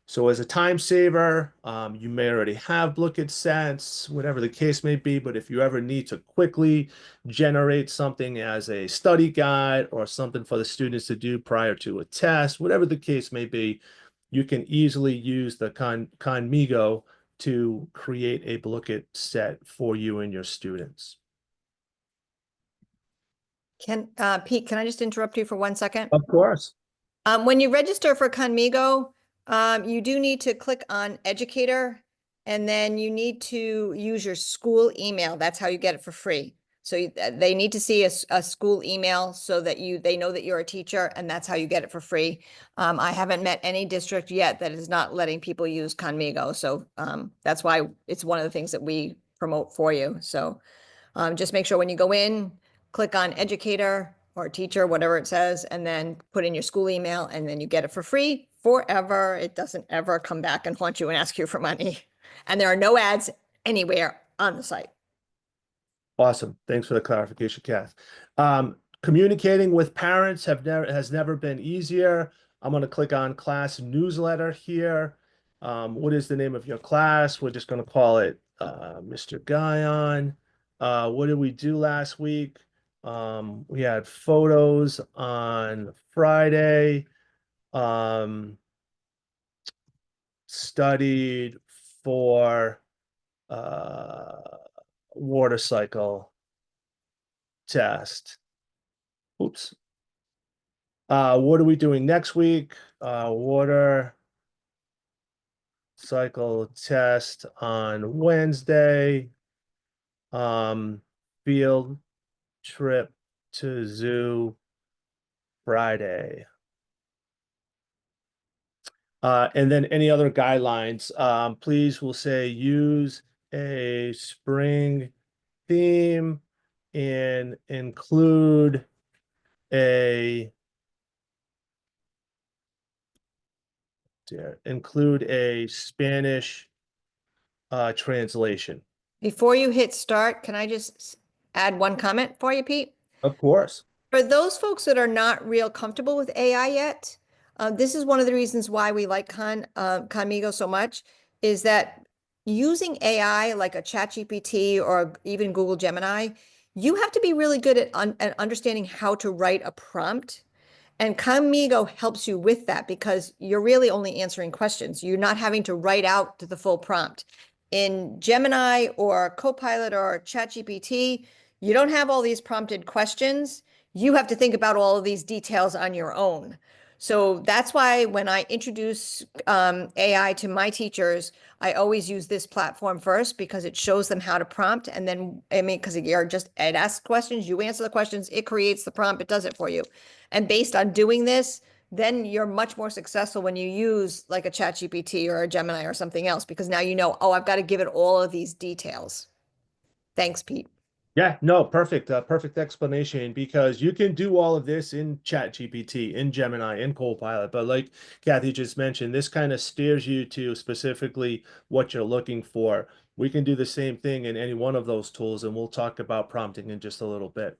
So as a time saver, you may already have Blooket sets, whatever the case may be, but if you ever need to quickly generate something as a study guide or something for the students to do prior to a test, whatever the case may be, you can easily use the Conmigo to create a Blooket set for you and your students. Pete, can I just interrupt you for 1 second? Of course. When you register for Conmigo, you do need to click on educator, and then you need to use your school email. That's how you get it for free. So they need to see a school email so that they know that you're a teacher, and that's how you get it for free. I haven't met any district yet that is not letting people use Conmigo. So that's why it's one of the things that we promote for you. So just make sure when you go in, click on educator or teacher, whatever it says, and then put in your school email, and then you get it for free forever. It doesn't ever come back and haunt you and ask you for money. And there are no ads anywhere on the site. Awesome. Thanks for the clarification, Kath. Communicating with parents has never been easier. I'm going to click on class newsletter here. What is the name of your class? We're just going to call it Mr. Guyon. What did we do last week? We had photos on Friday. Studied for water cycle test. Oops. What are we doing next week? Water cycle test on Wednesday. Field trip to zoo Friday. And then any other guidelines, please will say use a spring theme and include a Spanish translation. Before you hit start, can I just add one comment for you, Pete? Of course. For those folks that are not real comfortable with AI yet, this is one of the reasons why we like Conmigo so much, is that using AI like a ChatGPT or even Google Gemini, you have to be really good at understanding how to write a prompt. And Conmigo helps you with that because you're really only answering questions. You're not having to write out the full prompt. In Gemini or Copilot or ChatGPT, you don't have all these prompted questions. You have to think about all of these details on your own. So that's why when I introduce AI to my teachers, I always use this platform first because it shows them how to prompt. And then, I mean, because it asks questions, you answer the questions, it creates the prompt, it does it for you. And based on doing this, then you're much more successful when you use like a ChatGPT or a Gemini or something else, because now you know, oh, I've got to give it all of these details. Thanks, Pete. Yeah, no, perfect. Perfect explanation, because you can do all of this in ChatGPT, in Gemini, in Copilot. But like Kathy just mentioned, this kind of steers you to specifically what you're looking for. We can do the same thing in any one of those tools, and we'll talk about prompting in just a little bit.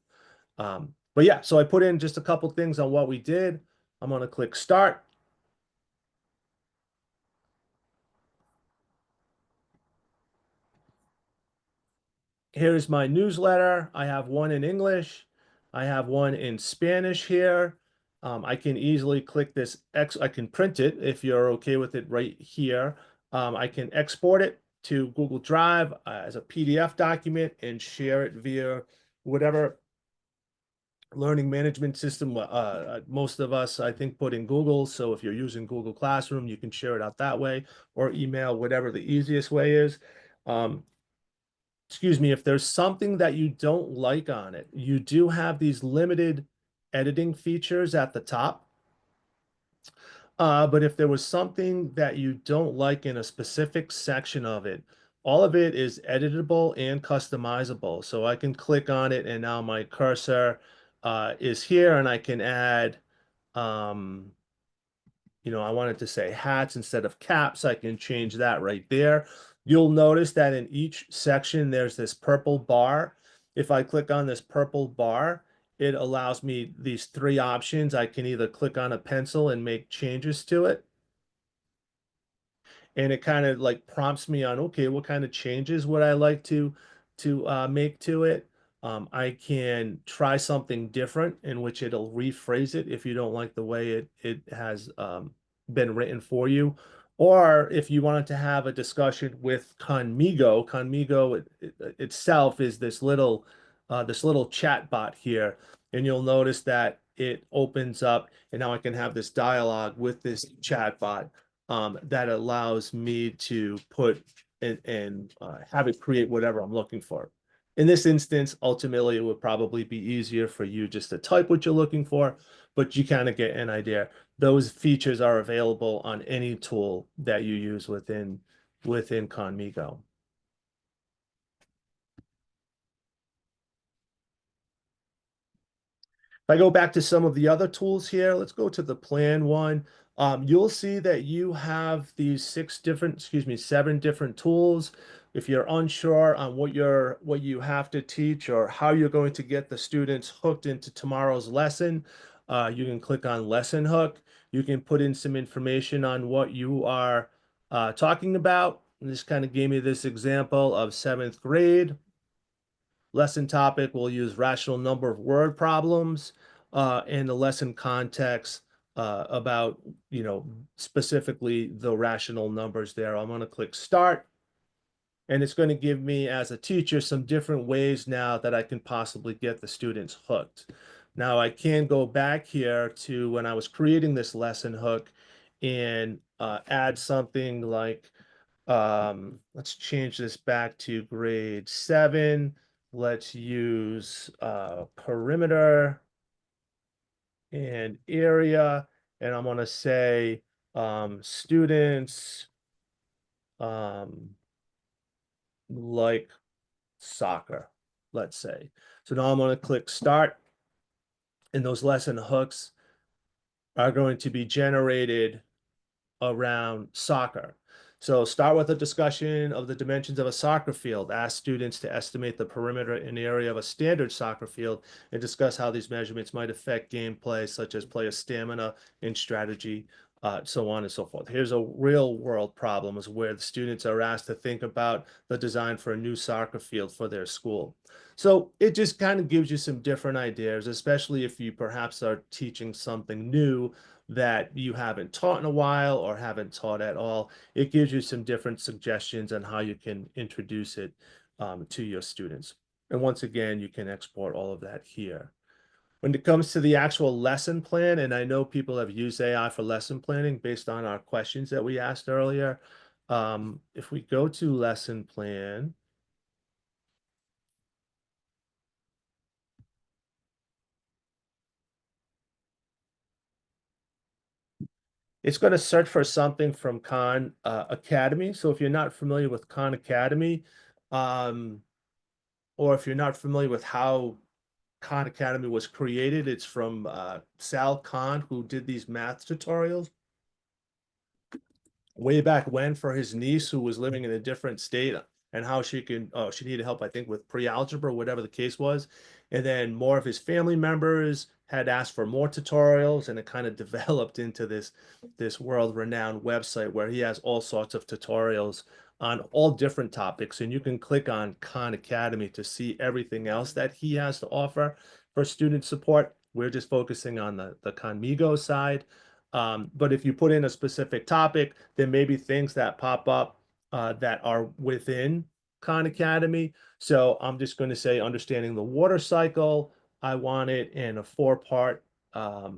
But yeah, so I put in just a couple things on what we did. I'm going to click start. Here's my newsletter. I have one in English. I have one in Spanish here. I can easily click this I can print it if you're okay with it right here. I can export it to Google Drive as a PDF document and share it via whatever learning management system most of us, I think, put in Google. So if you're using Google Classroom, you can share it out that way, or email, whatever the easiest way is. Excuse me, if there's something that you don't like on it, you do have these limited editing features at the top. But if there was something that you don't like in a specific section of it, all of it is editable and customizable. So I can click on it and now my cursor is here, and I can add I wanted to say hats instead of caps. I can change that right there. You'll notice that in each section, there's this purple bar. If I click on this purple bar, it allows me these three options. I can either click on a pencil and make changes to it. And it kind of like prompts me on, okay, what kind of changes would I like to make to it? I can try something different in which it'll rephrase it if you don't like the way it has been written for you. Or if you wanted to have a discussion with Conmigo, itself is this little chat bot here. And you'll notice that it opens up, and now I can have this dialogue with this chat bot that allows me to put and have it create whatever I'm looking for. In this instance, ultimately, it would probably be easier for you just to type what you're looking for, but you kind of get an idea. Those features are available on any tool that you use within Conmigo. If I go back to some of the other tools here, let's go to the plan one. You'll see that you have these seven different tools. If you're unsure on what you have to teach or how you're going to get the students hooked into tomorrow's lesson, you can click on Lesson Hook. You can put in some information on what you are talking about. And this kind of gave me this example of 7th grade. Lesson topic, we'll use rational number of word problems, and the lesson context about, specifically the rational numbers there. I'm going to click start, and it's going to give me as a teacher some different ways now that I can possibly get the students hooked. Now I can go back here to when I was creating this lesson hook and add something like, let's change this back to grade 7. Let's use perimeter and area, and I'm going to say students like soccer, let's say. So now I'm going to click start, and those lesson hooks are going to be generated around soccer. So start with a discussion of the dimensions of a soccer field. Ask students to estimate the perimeter and area of a standard soccer field and discuss how these measurements might affect gameplay, such as player stamina and strategy, so on and so forth. Here's a real world problem is where the students are asked to think about the design for a new soccer field for their school. So it just kind of gives you some different ideas, especially if you perhaps are teaching something new that you haven't taught in a while or haven't taught at all. It gives you some different suggestions on how you can introduce it to your students. And once again, you can export all of that here. When it comes to the actual lesson plan, and I know people have used AI for lesson planning based on our questions that we asked earlier. If we go to lesson plan, it's going to search for something from Khan Academy. So if you're not familiar with Khan Academy, or if you're not familiar with how Khan Academy was created, it's from Sal Khan, who did these math tutorials way back when for his niece who was living in a different state, and how she needed help, I think, with pre-algebra, whatever the case was. And then more of his family members had asked for more tutorials, and it kind of developed into this world-renowned website where he has all sorts of tutorials on all different topics. And you can click on Khan Academy to see everything else that he has to offer for student support. We're just focusing on the Conmigo side. But if you put in a specific topic, there may be things that pop up that are within Khan Academy. So I'm just going to say understanding the water cycle. I want it in a 4-part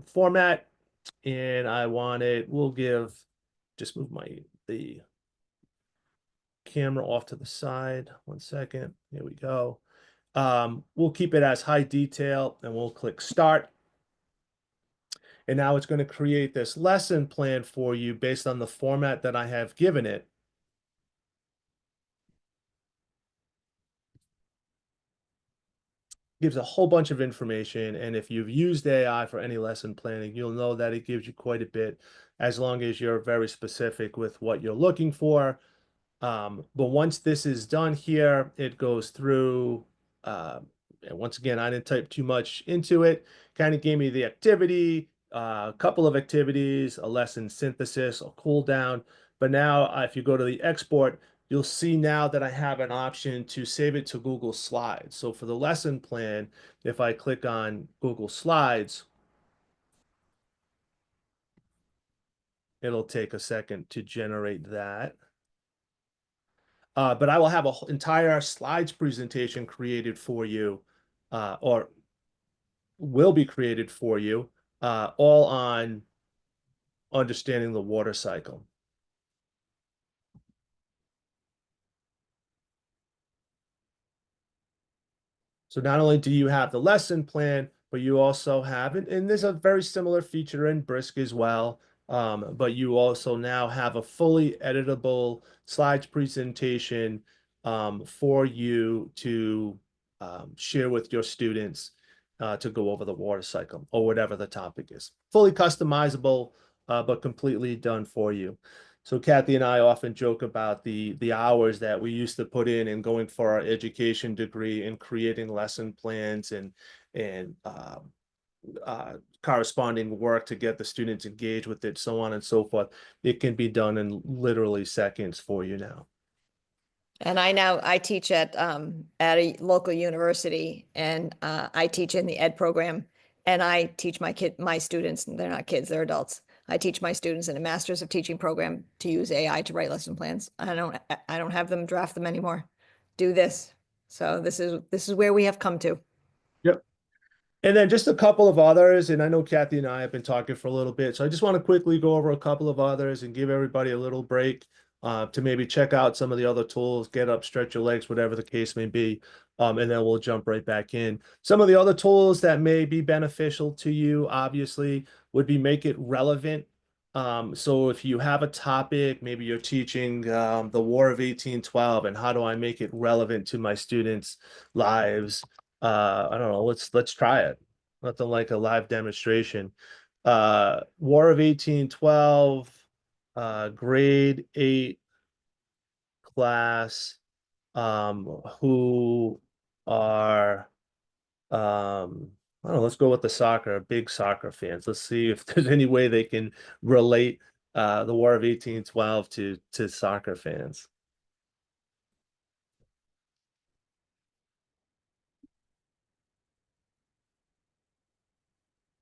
format, and I want it, just move the camera off to the side. 1 second. Here we go. We'll keep it as high detail, and we'll click start. And now it's going to create this lesson plan for you based on the format that I have given it. gives a whole bunch of information. And if you've used AI for any lesson planning, you'll know that it gives you quite a bit as long as you're very specific with what you're looking for. But once this is done here, it goes through, and once again, I didn't type too much into it, kind of gave me the activity, a couple of activities, a lesson synthesis, a cool down. But now if you go to the export, you'll see now that I have an option to save it to Google Slides. So for the lesson plan, if I click on Google Slides, it'll take a second to generate that. But I will have an entire slides presentation created for you, or will be created for you, all on understanding the water cycle. So not only do you have the lesson plan, but you also have it, and there's a very similar feature in Brisk as well. But you also now have a fully editable slides presentation for you to share with your students to go over the water cycle or whatever the topic is. Fully customizable, but completely done for you. So Kathy and I often joke about the hours that we used to put in and going for our education degree and creating lesson plans and corresponding work to get the students engaged with it, so on and so forth. It can be done in literally seconds for you now. And I teach at a local university, and I teach in the ed program, and I teach my students, they're not kids, they're adults. I teach my students in a master's of teaching program to use AI to write lesson plans. I don't have them draft them anymore. Do this. So this is where we have come to. Yep. And then just a couple of others, and I know Kathy and I have been talking for a little bit, so I just want to quickly go over a couple of others and give everybody a little break to maybe check out some of the other tools, get up, stretch your legs, whatever the case may be, and then we'll jump right back in. Some of the other tools that may be beneficial to you, obviously, would be make it relevant. So if you have a topic, maybe you're teaching the War of 1812, and how do I make it relevant to my students' lives? I don't know, let's try it. Nothing like a live demonstration. War of 1812, grade 8 class, who are I don't know, let's go with the big soccer fans. Let's see if there's any way they can relate the War of 1812 to soccer fans.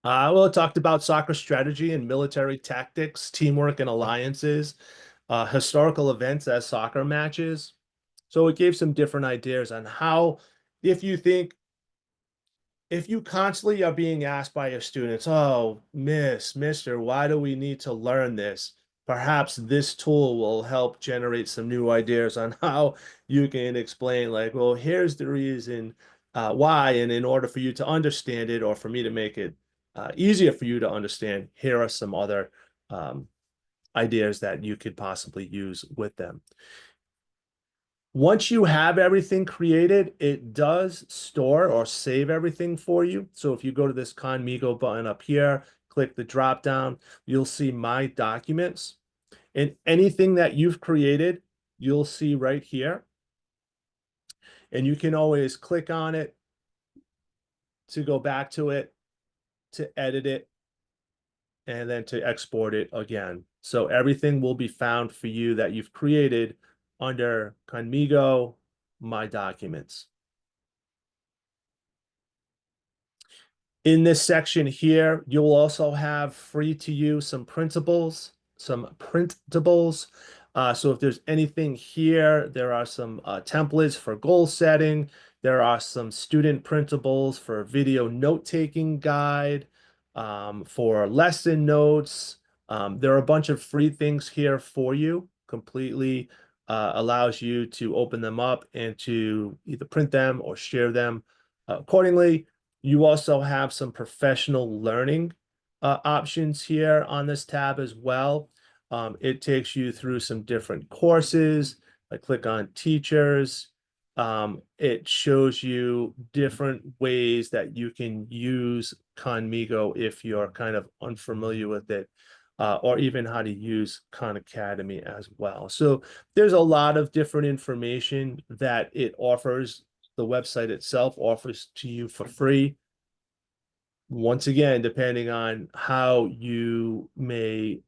Well, it talked about soccer strategy and military tactics, teamwork and alliances, historical events as soccer matches. So it gave some different ideas on how, if you constantly are being asked by your students, oh, mister, why do we need to learn this? Perhaps this tool will help generate some new ideas on how you can explain, like, well, here's the reason why, and in order for you to understand it, or for me to make it easier for you to understand, here are some other ideas that you could possibly use with them. Once you have everything created, it does store or save everything for you. So if you go to this Conmigo button up here, click the drop down, you'll see My Documents. And anything that you've created, you'll see right here. And you can always click on it to go back to it, to edit it, and then to export it again. So everything will be found for you that you've created under Conmigo, My Documents. In this section here, you'll also have free to use some printables. So if there's anything here, there are some templates for goal setting. There are some student printables for video note-taking guide, for lesson notes. There are a bunch of free things here for you, completely allows you to open them up and to either print them or share them accordingly. You also have some professional learning options here on this tab as well. It takes you through some different courses. I click on teachers, it shows you different ways that you can use Conmigo if you're kind of unfamiliar with it, or even how to use Khan Academy as well. So there's a lot of different information that it offers. The website itself offers to you for free. Once again, depending on how you may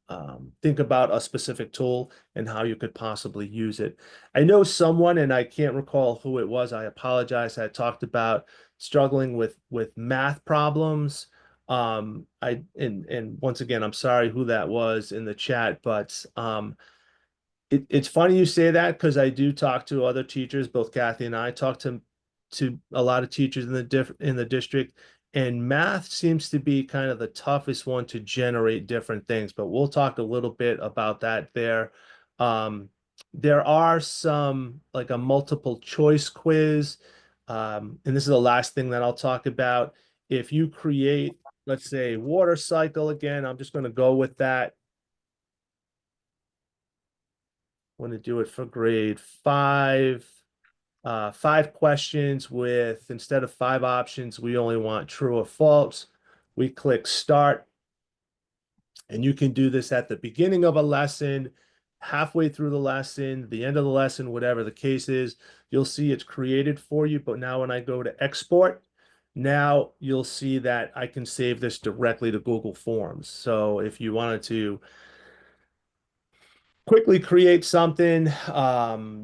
think about a specific tool and how you could possibly use it. I know someone, and I can't recall who it was, I apologize, had talked about struggling with math problems. And once again, I'm sorry who that was in the chat, but it's funny you say that, because I do talk to other teachers. Both Kathy and I talk to a lot of teachers in the district, and math seems to be kind of the toughest one to generate different things. But we'll talk a little bit about that there. There are some, like a multiple choice quiz, and this is the last thing that I'll talk about. If you create, let's say, water cycle again, I'm just going to go with that. Want to do it for grade 5. 5 questions with, instead of 5 options, we only want true or false. We click start, and you can do this at the beginning of a lesson, halfway through the lesson, the end of the lesson, whatever the case is. You'll see it's created for you. But now when I go to export, now you'll see that I can save this directly to Google Forms. So if you wanted to quickly create something,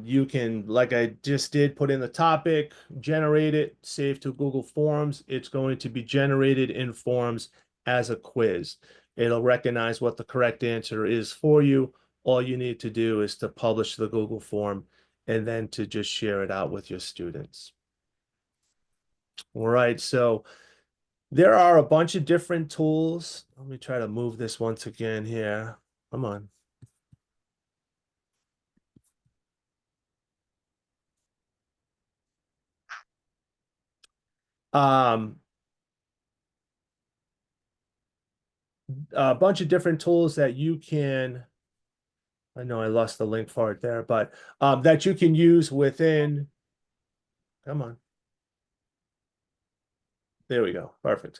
you can, like I just did, put in the topic, generate it, save to Google Forms. It's going to be generated in Forms as a quiz. It'll recognize what the correct answer is for you. All you need to do is to publish the Google form and then to just share it out with your students. All right, so there are a bunch of different tools. Let me try to move this once again here. Come on. A bunch of different tools that you can, I know I lost the link for it there, but that you can use within, come on. There we go. Perfect.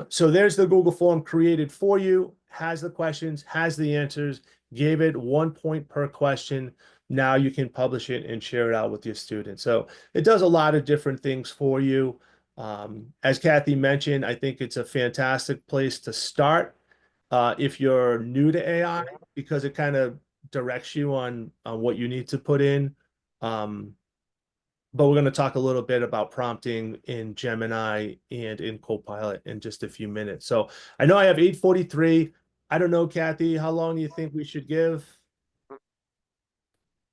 So there's the Google form created for you, has the questions, has the answers, gave it 1 point per question. Now you can publish it and share it out with your students. So it does a lot of different things for you. As Kathy mentioned, I think it's a fantastic place to start if you're new to AI, because it kind of directs you on what you need to put in. But we're going to talk a little bit about prompting in Gemini and in Copilot in just a few minutes. So I know I have 8:43. I don't know, Kathy, how long do you think we should give?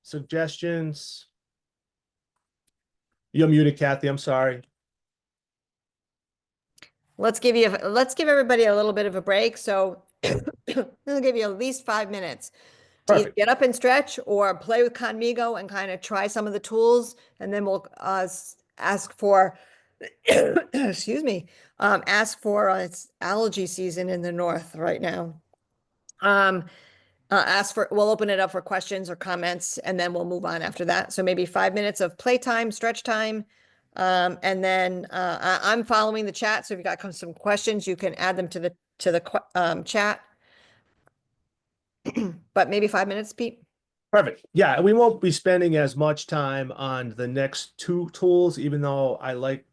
Suggestions? You're muted, Kathy. I'm sorry. Let's give everybody a little bit of a break. So I'll give you at least 5 minutes to either Perfect. get up and stretch or play with Conmigo and kind of try some of the tools. And then we'll ask for, excuse me, it's allergy season in the north right now. We'll open it up for questions or comments, and then we'll move on after that. So maybe 5 minutes of playtime, stretch time. And then I'm following the chat. So if you've got some questions, you can add them to the chat. But maybe 5 minutes, Pete. Perfect. Yeah, we won't be spending as much time on the next 2 tools, even though I like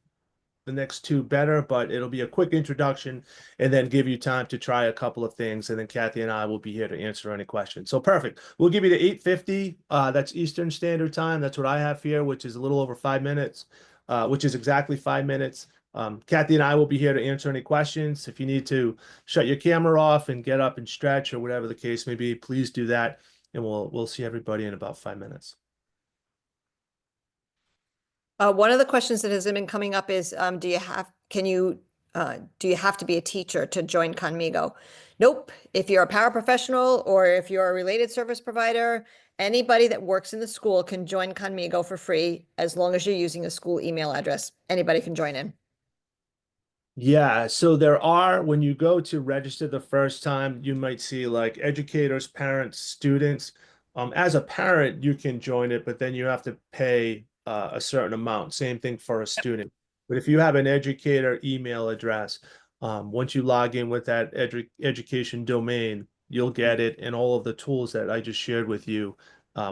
the next 2 better, but it'll be a quick introduction and then give you time to try a couple of things. And then Kathy and I will be here to answer any questions. So perfect. We'll give you the 8:50. That's Eastern Standard Time. That's what I have here, which is a little over 5 minutes, which is exactly 5 minutes. Kathy and I will be here to answer any questions. If you need to shut your camera off and get up and stretch or whatever the case may be, please do that. And we'll see everybody in about 5 minutes. One of the questions that has been coming up is, do you have to be a teacher to join Conmigo? Nope. If you're a paraprofessional or if you're a related service provider, anybody that works in the school can join Conmigo for free as long as you're using a school email address. Anybody can join in. Yeah, so there are, when you go to register the first time, you might see like educators, parents, students. As a parent, you can join it, but then you have to pay a certain amount. Same thing for a student. But if you have an educator email address, once you log in with that education domain, you'll get it and all of the tools that I just shared with you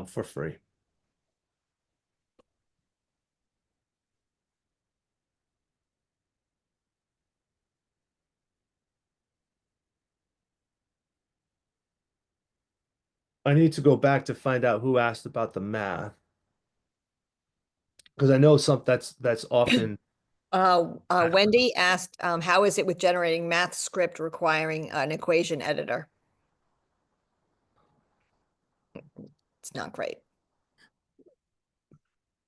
for free. I need to go back to find out who asked about the math because I know that's often. Wendy asked, how is it with generating math script requiring an equation editor? It's not great.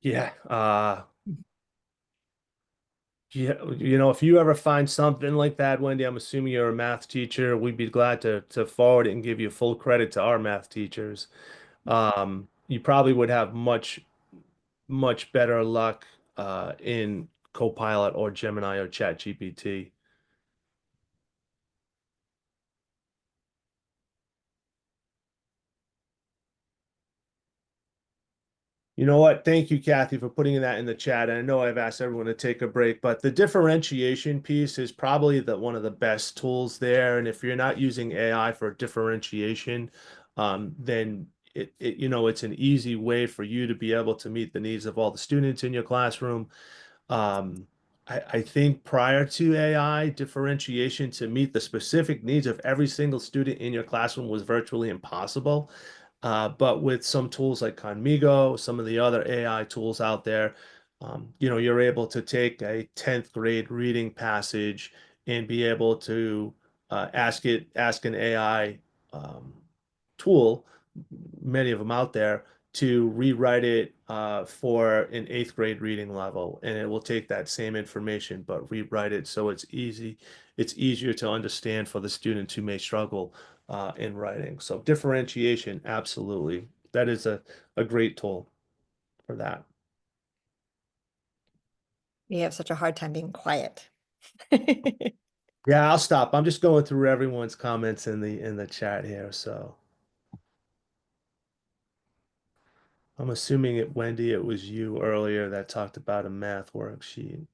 Yeah. Yeah, if you ever find something like that, Wendy, I'm assuming you're a math teacher. We'd be glad to forward it and give you full credit to our math teachers. You probably would have much better luck in Copilot or Gemini or ChatGPT. You know what? Thank you, Kathy, for putting that in the chat. And I know I've asked everyone to take a break, but the differentiation piece is probably one of the best tools there. And if you're not using AI for differentiation, then it's an easy way for you to be able to meet the needs of all the students in your classroom. Um, I think prior to AI, differentiation to meet the specific needs of every single student in your classroom was virtually impossible. But with some tools like Conmigo, some of the other AI tools out there, you're able to take a 10th grade reading passage and be able to ask an AI um, tool, many of them out there, to rewrite it for an 8th grade reading level, and it will take that same information but rewrite it so it's easier to understand for the students who may struggle in writing. So differentiation, absolutely. That is a great tool for that. You have such a hard time being quiet. Yeah, I'll stop. I'm just going through everyone's comments in the chat here. So I'm assuming Wendy, it was you earlier that talked about a math worksheet.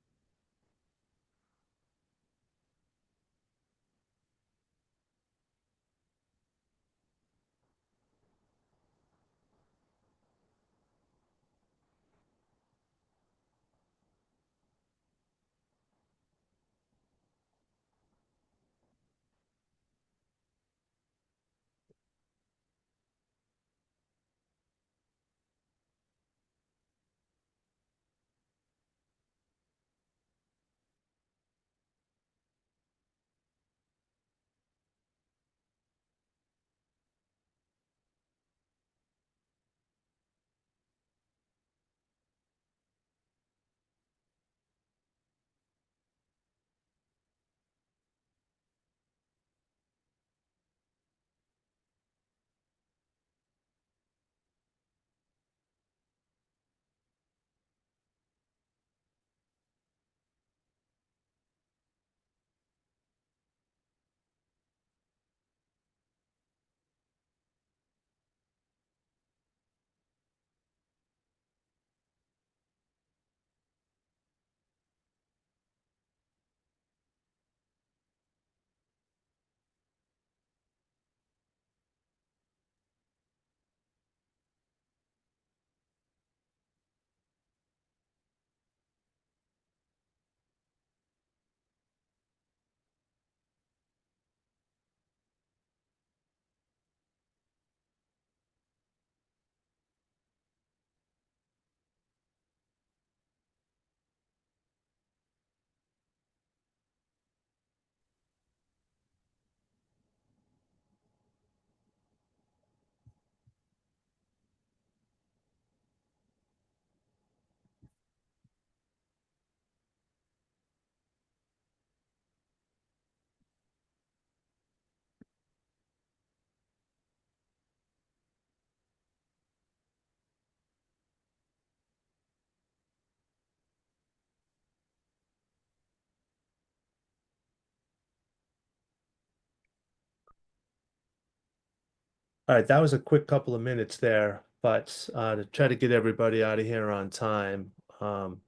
All right, that was a quick couple of minutes there. but to try to get everybody out of here on time, I'm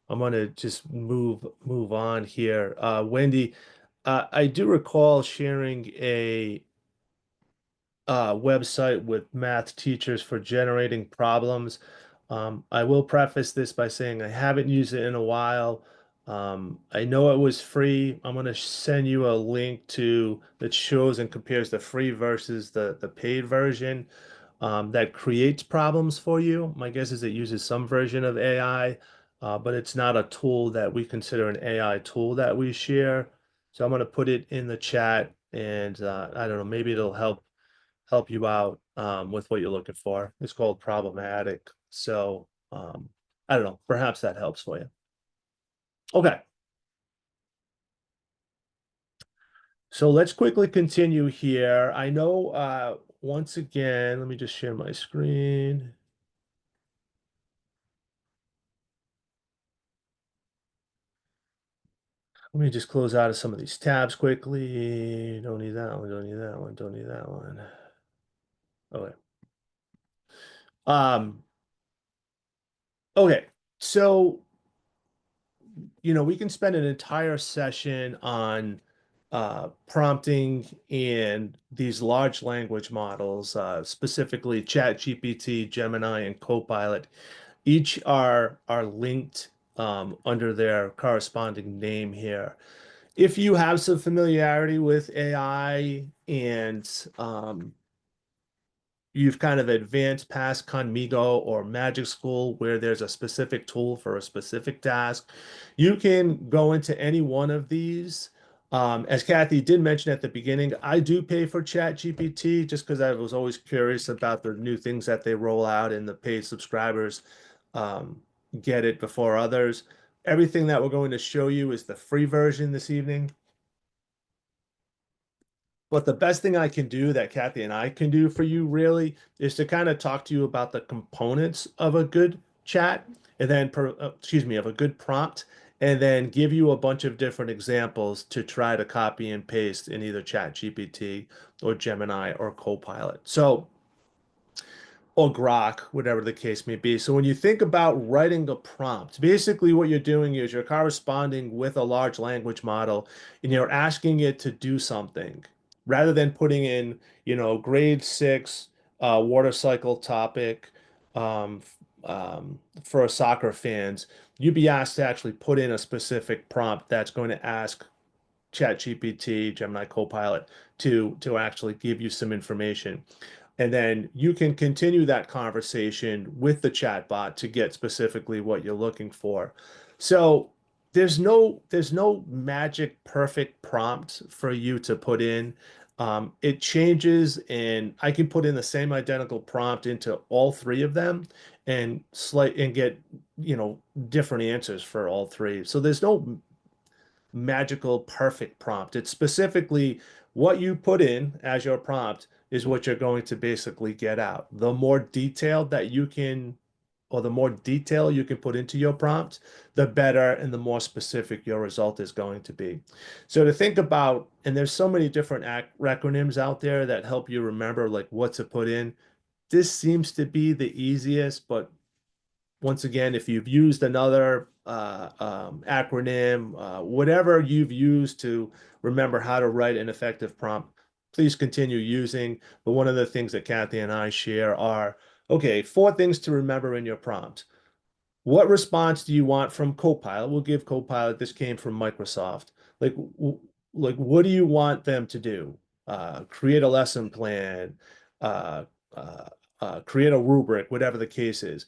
gonna just move on here. Wendy, I do recall sharing a website with math teachers for generating problems. I will preface this by saying I haven't used it in a while. I know it was free. I'm going to send you a link to that shows and compares the free versus the paid version that creates problems for you. My guess is it uses some version of AI, but it's not a tool that we consider an AI tool that we share. So I'm going to put it in the chat, and I don't know, maybe it'll help you out with what you're looking for. It's called Problematic. So I don't know, perhaps that helps for you. Okay. So let's quickly continue here. I know once again, let me just share my screen. Let me just close out of some of these tabs quickly. Don't need that one, don't need that one, don't need that one. Okay. Okay, so we can spend an entire session on prompting and these large language models, specifically ChatGPT, Gemini, and Copilot. Each are linked under their corresponding name here. If you have some familiarity with AI and you've kind of advanced past Conmigo or Magic School where there's a specific tool for a specific task, you can go into any one of these. As Kathy did mention at the beginning, I do pay for ChatGPT just because I was always curious about the new things that they roll out and the paid subscribers get it before others. Everything that we're going to show you is the free version this evening. But the best thing I can do that Kathy and I can do for you really is to kind of talk to you about the components of a good chat and then, of a good prompt, and then give you a bunch of different examples to try to copy and paste in either ChatGPT or Gemini or Copilot. So or Grok, whatever the case may be. So when you think about writing a prompt, basically what you're doing is you're corresponding with a large language model and you're asking it to do something rather than putting in, grade 6 water cycle topic um, for soccer fans. You'd be asked to actually put in a specific prompt that's going to ask ChatGPT, Gemini Copilot to actually give you some information. And then you can continue that conversation with the chatbot to get specifically what you're looking for. So there's no magic perfect prompt for you to put in. It changes, and I can put in the same identical prompt into all three of them and get different answers for all three. So there's no magical perfect prompt. It's specifically what you put in as your prompt is what you're going to basically get out. The more detailed that you can, or the more detail you can put into your prompt, the better and the more specific your result is going to be. So to think about, and there's so many different acronyms out there that help you remember like what to put in. This seems to be the easiest, but once again, if you've used another acronym, whatever you've used to remember how to write an effective prompt, please continue using. But one of the things that Kathy and I share are, okay, 4 things to remember in your prompt. What response do you want from Copilot? We'll give Copilot, this came from Microsoft. Like what do you want them to do? Create a lesson plan, uh, create a rubric, whatever the case is.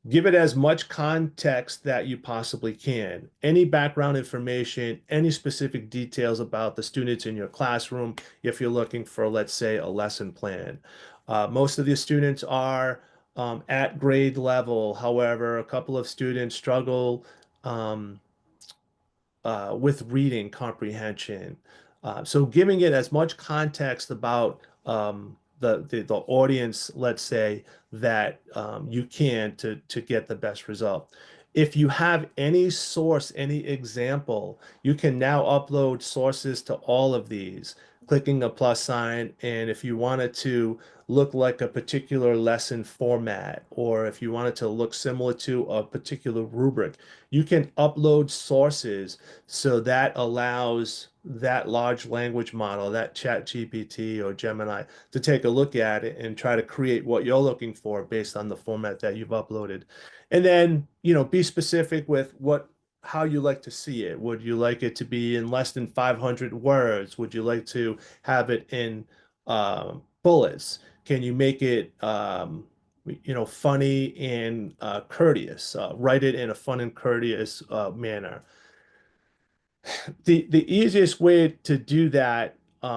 Give it as much context that you possibly can. Any background information, any specific details about the students in your classroom, if you're looking for, let's say, a lesson plan. Most of the students are at grade level. However, a couple of students struggle with reading comprehension. So giving it as much context about the audience, let's say, that you can to get the best result. If you have any source, any example, you can now upload sources to all of these. clicking a plus sign, and if you want it to look like a particular lesson format, or if you want it to look similar to a particular rubric, you can upload sources, so that allows that large language model, that Chat GPT or Gemini, to take a look at it and try to create what you're looking for based on the format that you've uploaded. And then, be specific with how you like to see it. Would you like it to be in less than 500 words? Would you like to have it in bullets? Can you make it funny and courteous? Write it in a fun and courteous manner. The easiest way to do that,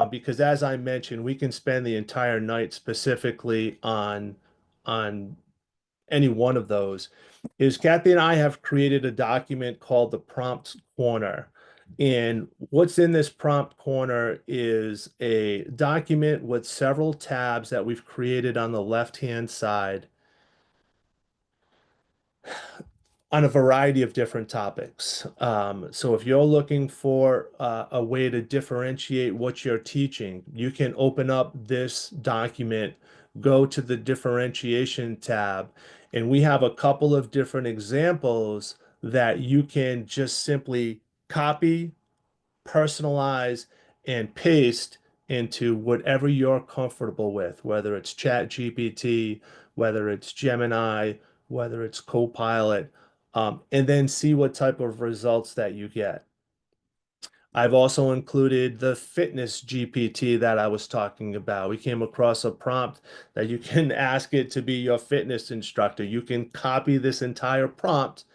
because as I mentioned, we can spend the entire night specifically on any one of those, is Kathy and I have created a document called the Prompt Corner. And what's in this Prompt Corner is a document with several tabs that we've created on the left-hand side on a variety of different topics. So if you're looking for a way to differentiate what you're teaching, you can open up this document, go to the differentiation tab, and we have a couple of different examples that you can just simply copy, personalize, and paste into whatever you're comfortable with, whether it's Chat GPT, whether it's Gemini, whether it's Copilot, and then see what type of results that you get. I've also included the fitness GPT that I was talking about. We came across a prompt that you can ask it to be your fitness instructor. You can copy this entire prompt,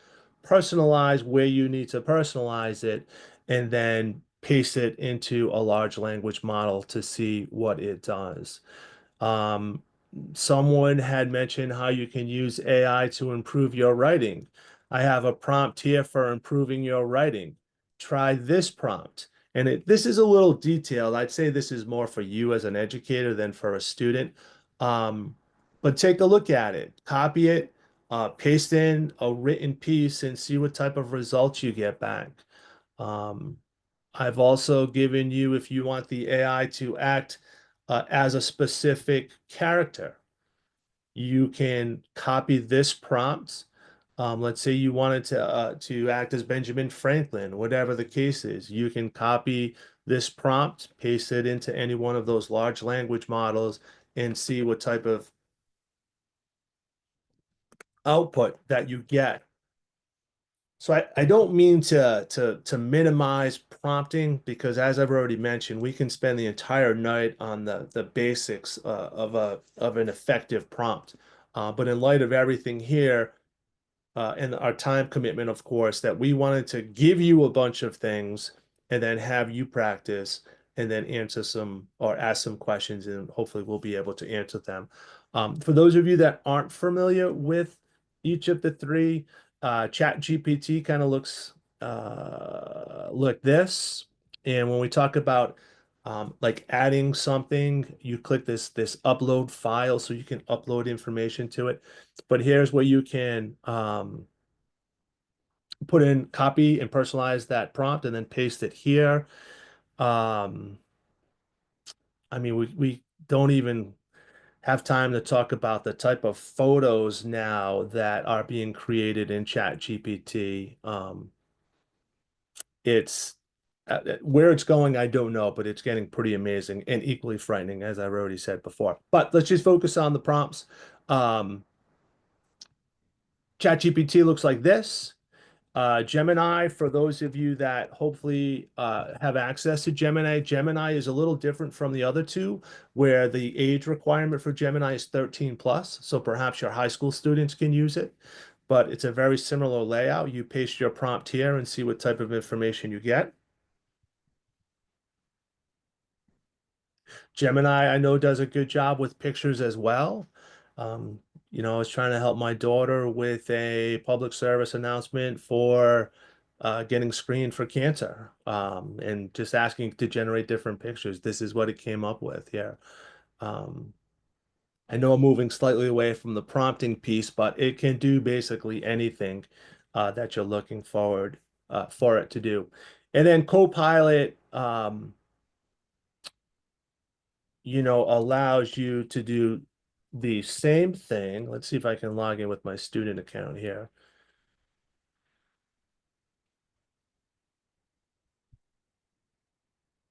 personalize where you need to personalize it, and then paste it into a large language model to see what it does. Um, Someone had mentioned how you can use AI to improve your writing. I have a prompt here for improving your writing. Try this prompt. And this is a little detailed. I'd say this is more for you as an educator than for a student. Um, but take a look at it, copy it, paste in a written piece and see what type of results you get back. Um, I've also given you, if you want the AI to act as a specific character, you can copy this prompt. Let's say you wanted to act as Benjamin Franklin, whatever the case is. You can copy this prompt, paste it into any one of those large language models, and see what type of output that you get. So I don't mean to minimize prompting, because as I've already mentioned, we can spend the entire night on the basics of an effective prompt. But in light of everything here, and our time commitment, of course, that we wanted to give you a bunch of things and then have you practice and then answer some or ask some questions, and hopefully we'll be able to answer them. For those of you that aren't familiar with each of the three, Chat GPT kind of looks like this. And when we talk about like adding something, you click this upload file so you can upload information to it. But here's where you can put in, copy and personalize that prompt and then paste it here. I mean, we don't even have time to talk about the type of photos now that are being created in Chat GPT. It's where it's going, I don't know, but it's getting pretty amazing and equally frightening, as I've already said before. But let's just focus on the prompts. ChatGPT looks like this. Gemini, for those of you that hopefully have access to Gemini, Gemini is a little different from the other two, where the age requirement for Gemini is 13 plus. So perhaps your high school students can use it, but it's a very similar layout. You paste your prompt here and see what type of information you get. Gemini, I know, does a good job with pictures as well. Um, I was trying to help my daughter with a public service announcement for getting screened for cancer, and just asking to generate different pictures. This is what it came up with here. Um, I know I'm moving slightly away from the prompting piece, but it can do basically anything that you're looking forward for it to do. And then Copilot, allows you to do the same thing. Let's see if I can log in with my student account here.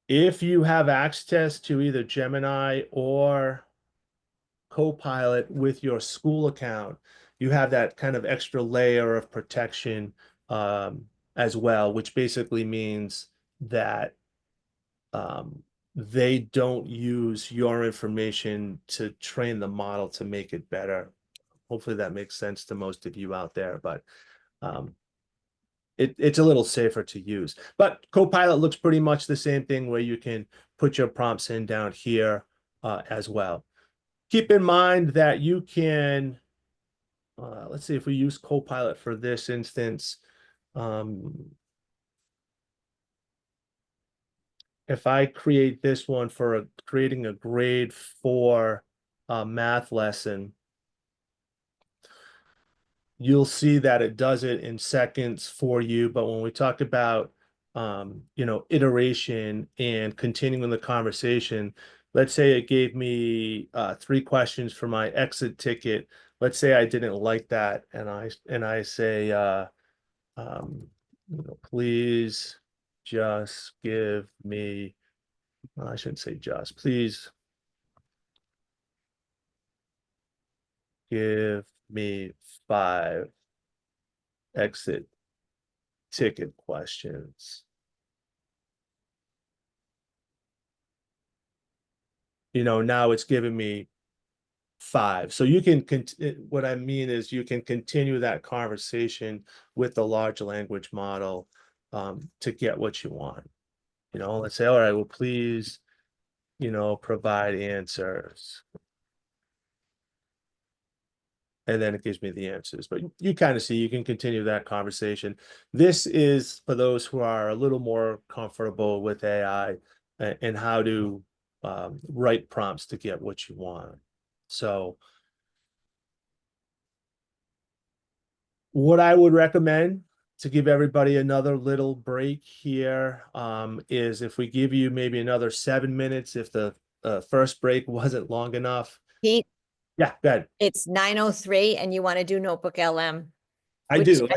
If you have access to either Gemini or Copilot with your school account, you have that kind of extra layer of protection as well, which basically means that they don't use your information to train the model to make it better. Hopefully that makes sense to most of you out there, but um, it's a little safer to use. But Copilot looks pretty much the same thing where you can put your prompts in down here as well. Keep in mind that you can, let's see if we use Copilot for this instance. If I create this one for creating a grade 4 math lesson, you'll see that it does it in seconds for you. But when we talk about, iteration and continuing the conversation, let's say it gave me 3 questions for my exit ticket. Let's say I didn't like that, and I say, please just give me, well, I shouldn't say just, please give me 5 exit ticket questions. Now it's giving me 5. So you can, what I mean is you can continue that conversation with the large language model to get what you want. Let's say, all right, well, please, provide answers. And then it gives me the answers. But you kind of see, you can continue that conversation. This is for those who are a little more comfortable with AI and how to write prompts to get what you want. So what I would recommend to give everybody another little break here is if we give you maybe another 7 minutes, if the first break wasn't long enough. Pete, Yeah, good. it's 9:03 and you want to do Notebook LM. I which- do.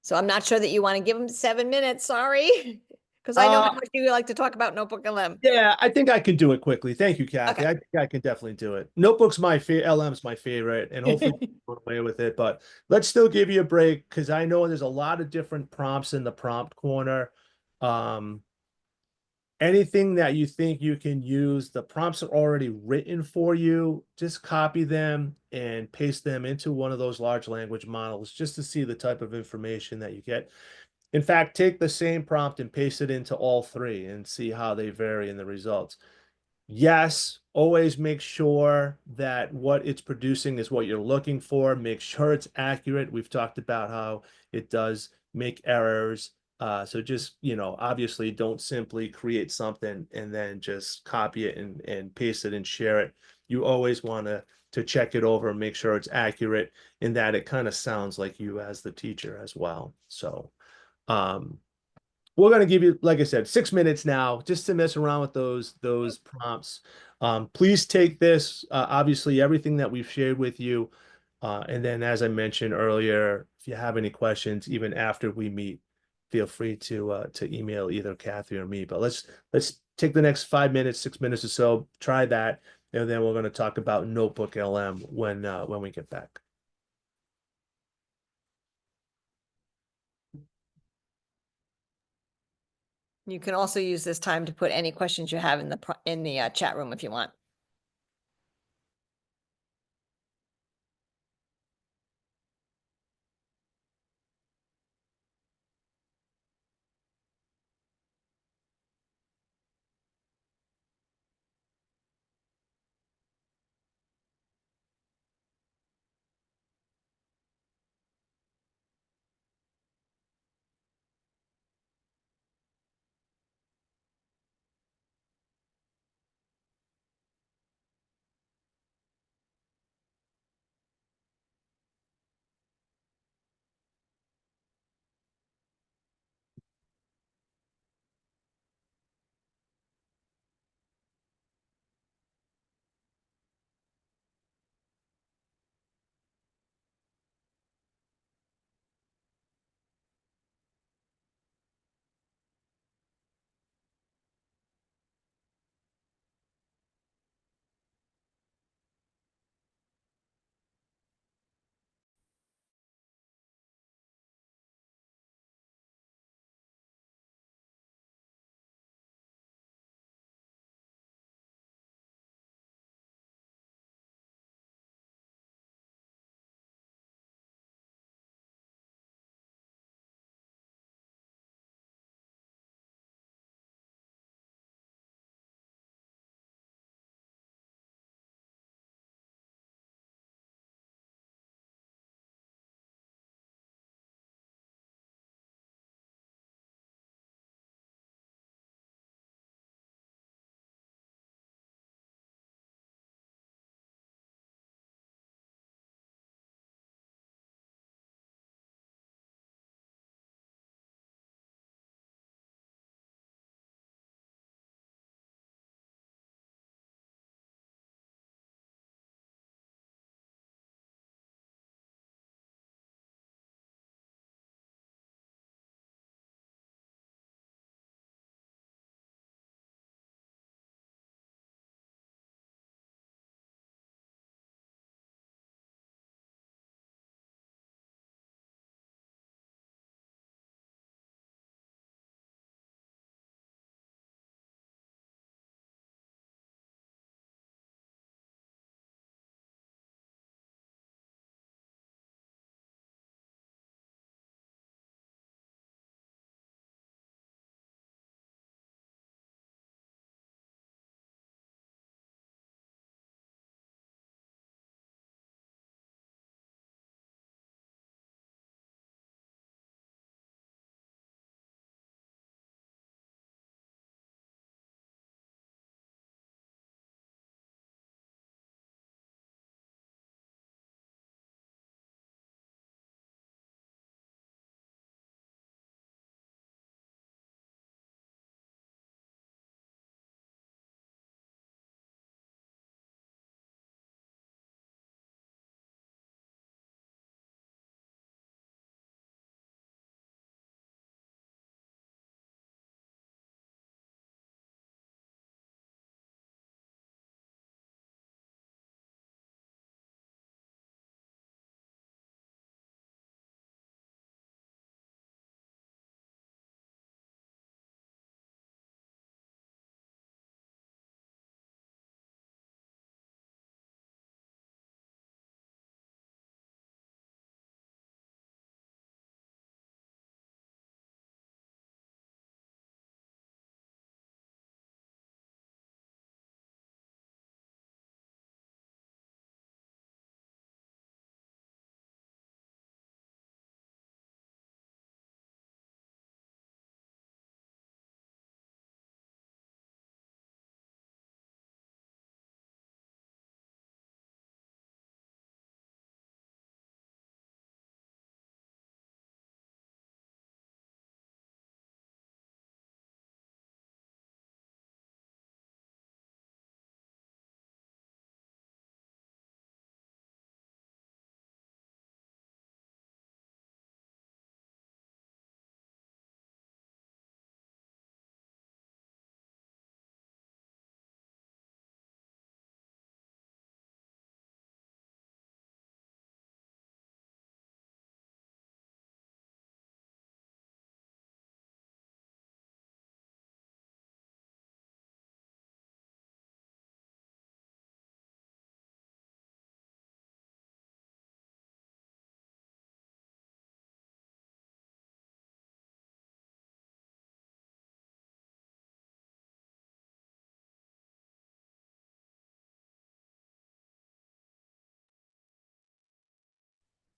So I'm not sure that you want to give them 7 minutes, sorry. Because I know how much you like to talk about Notebook LM. Yeah, I think I can do it quickly. Thank you, Kathy. Okay. I think I can definitely do it. Notebook's my favorite, LM's my favorite, and hopefully go away with it. But let's still give you a break because I know there's a lot of different prompts in the prompt corner. Anything that you think you can use, the prompts are already written for you. Just copy them and paste them into one of those large language models just to see the type of information that you get. In fact, take the same prompt and paste it into all 3 and see how they vary in the results. Yes, always make sure that what it's producing is what you're looking for. Make sure it's accurate. We've talked about how it does make errors. So just, obviously don't simply create something and then just copy it and paste it and share it. You always want to check it over and make sure it's accurate and that it kind of sounds like you as the teacher as well. So we're going to give you, like I said, 6 minutes now just to mess around with those prompts. Please take this, obviously everything that we've shared with you. And then as I mentioned earlier, if you have any questions, even after we meet, feel free to email either Kathy or me. But let's take the next 5 minutes, 6 minutes or so, try that. And then we're going to talk about Notebook LM when we get back. You can also use this time to put any questions you have in the chat room if you want.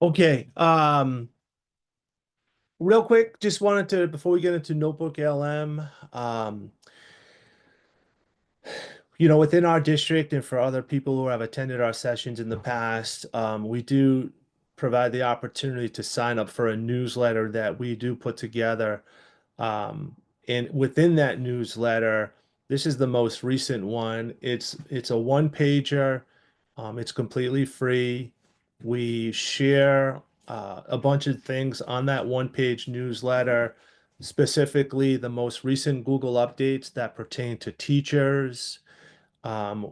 Okay. Real quick, just wanted to, before we get into Notebook LM, within our district and for other people who have attended our sessions in the past, we do provide the opportunity to sign up for a newsletter that we do put together. And within that newsletter, this is the most recent one. It's a one pager. It's completely free. We share a bunch of things on that one page newsletter, specifically the most recent Google updates that pertain to teachers.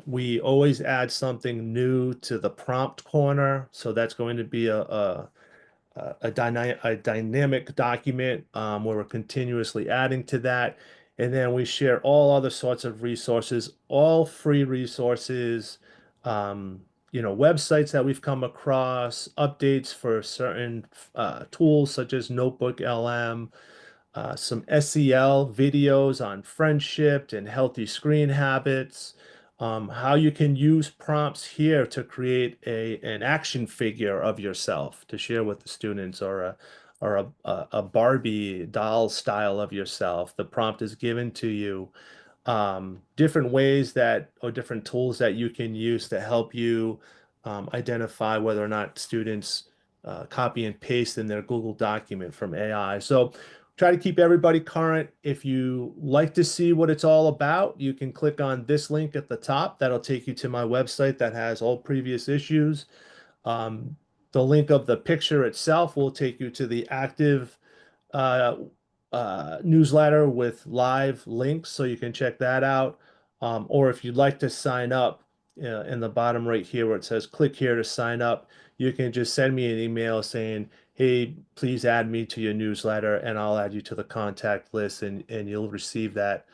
We always add something new to the prompt corner. So that's going to be a dynamic document where we're continuously adding to that. And then we share all other sorts of resources, all free resources, websites that we've come across, updates for certain tools such as Notebook LM, some SEL videos on friendship and healthy screen habits, how you can use prompts here to create an action figure of yourself to share with the students, or a Barbie doll style of yourself. The prompt is given to you. Different ways or different tools that you can use to help you identify whether or not students copy and paste in their Google document from AI. So try to keep everybody current. If you like to see what it's all about, you can click on this link at the top. That'll take you to my website that has all previous issues. The link of the picture itself will take you to the active uh, newsletter with live links, so you can check that out. Or if you'd like to sign up, in the bottom right here where it says click here to sign up, you can just send me an email saying, hey, please add me to your newsletter, and I'll add you to the contact list, and you'll receive that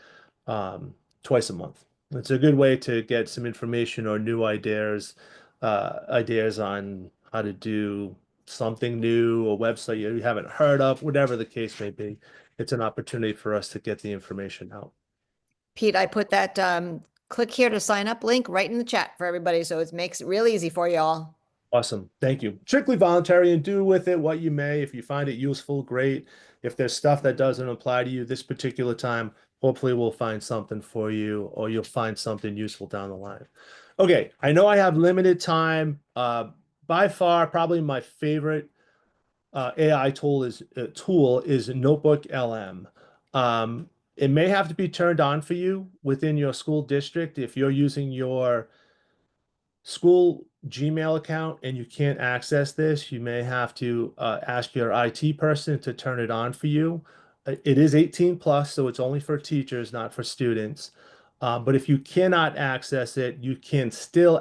twice a month. It's a good way to get some information or new ideas on how to do something new, a website you haven't heard of, whatever the case may be. It's an opportunity for us to get the information out. Pete, I put that click here to sign up link right in the chat for everybody, so it makes it real easy for you all. Awesome. Thank you. Strictly voluntary, and do with it what you may. If you find it useful, great. If there's stuff that doesn't apply to you this particular time, hopefully we'll find something for you, or you'll find something useful down the line. Okay, I know I have limited time. By far, probably my favorite AI tool is Notebook LM. It may have to be turned on for you within your school district if you're using your school Gmail account and you can't access this. You may have to ask your IT person to turn it on for you. It is 18 plus, so it's only for teachers, not for students. But if you cannot access it, you can still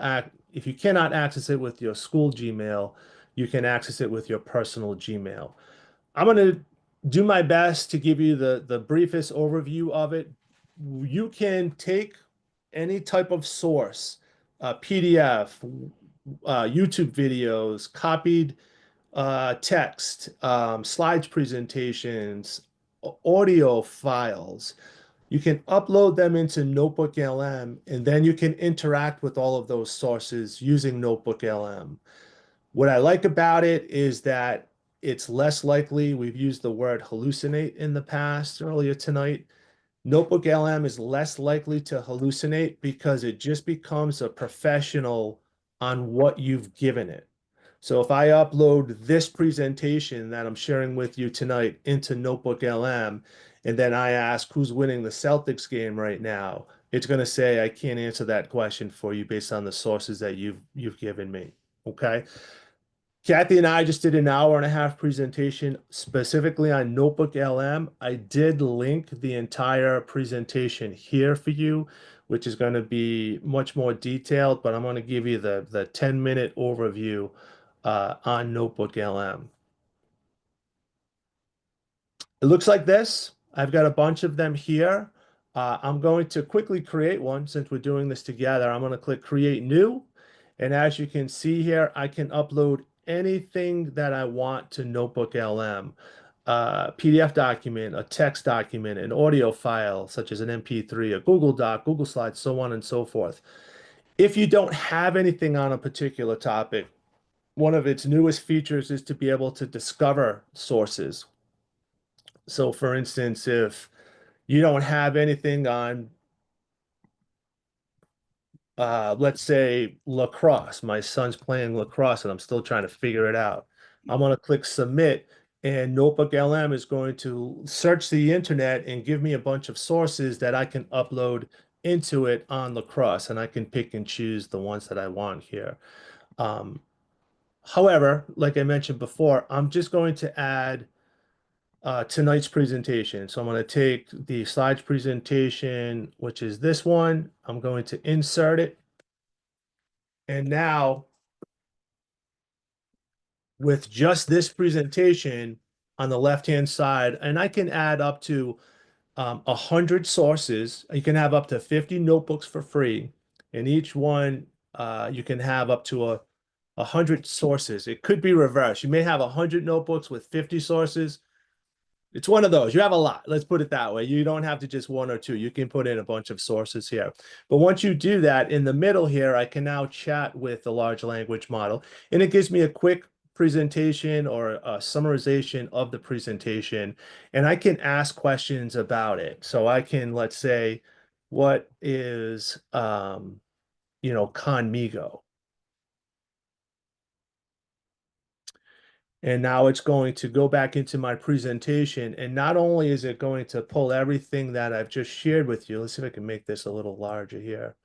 if you cannot access it with your school Gmail, you can access it with your personal Gmail. I'm going to do my best to give you the briefest overview of it. You can take any type of source, PDF, YouTube videos, copied text, slides presentations, audio files. You can upload them into Notebook LM, and then you can interact with all of those sources using Notebook LM. What I like about it is that it's less likely, we've used the word hallucinate in the past earlier tonight. Notebook LM is less likely to hallucinate because it just becomes a professional on what you've given it. So if I upload this presentation that I'm sharing with you tonight into Notebook LM, and then I ask who's winning the Celtics game right now, it's going to say I can't answer that question for you based on the sources that you've given me. Okay. Kathy and I just did an hour-and-a-half presentation specifically on Notebook LM. I did link the entire presentation here for you, which is going to be much more detailed, but I'm going to give you the 10-minute overview on Notebook LM. It looks like this. I've got a bunch of them here. I'm going to quickly create one since we're doing this together. I'm going to click Create New. And as you can see here, I can upload anything that I want to Notebook LM. PDF document, a text document, an audio file, such as an MP3, a Google Doc, Google Slides, so on and so forth. If you don't have anything on a particular topic, one of its newest features is to be able to discover sources. So for instance, if you don't have anything on, let's say lacrosse, my son's playing lacrosse and I'm still trying to figure it out. I'm going to click submit, and Notebook LM is going to search the internet and give me a bunch of sources that I can upload into it on lacrosse, and I can pick and choose the ones that I want here. However, like I mentioned before, I'm just going to add tonight's presentation. So I'm going to take the slides presentation, which is this one. I'm going to insert it. And now with just this presentation on the left-hand side, and I can add up to 100 sources. You can have up to 50 notebooks for free. And each one, you can have up to 100 sources. It could be reversed. You may have 100 notebooks with 50 sources. It's one of those. You have a lot. Let's put it that way. You don't have to just one or two. You can put in a bunch of sources here. But once you do that, in the middle here, I can now chat with the large language model, and it gives me a quick presentation or a summarization of the presentation, and I can ask questions about it. So I can, let's say, what is, Conmigo? And now it's going to go back into my presentation. And not only is it going to pull everything that I've just shared with you. Let's see if I can make this a little larger here.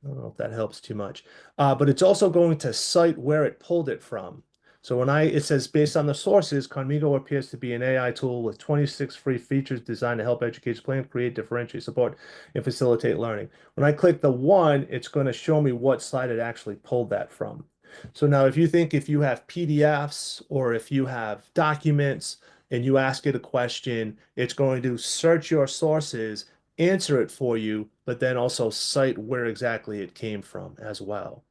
I don't know if that helps too much. But it's also going to cite where it pulled it from. So it says, based on the sources, Conmigo appears to be an AI tool with 26 free features designed to help educators plan, create, differentiate, support, and facilitate learning. When I click the one, it's going to show me what slide it actually pulled that from. So now if you have PDFs or if you have documents and you ask it a question, it's going to search your sources, answer it for you, but then also cite where exactly it came from as well.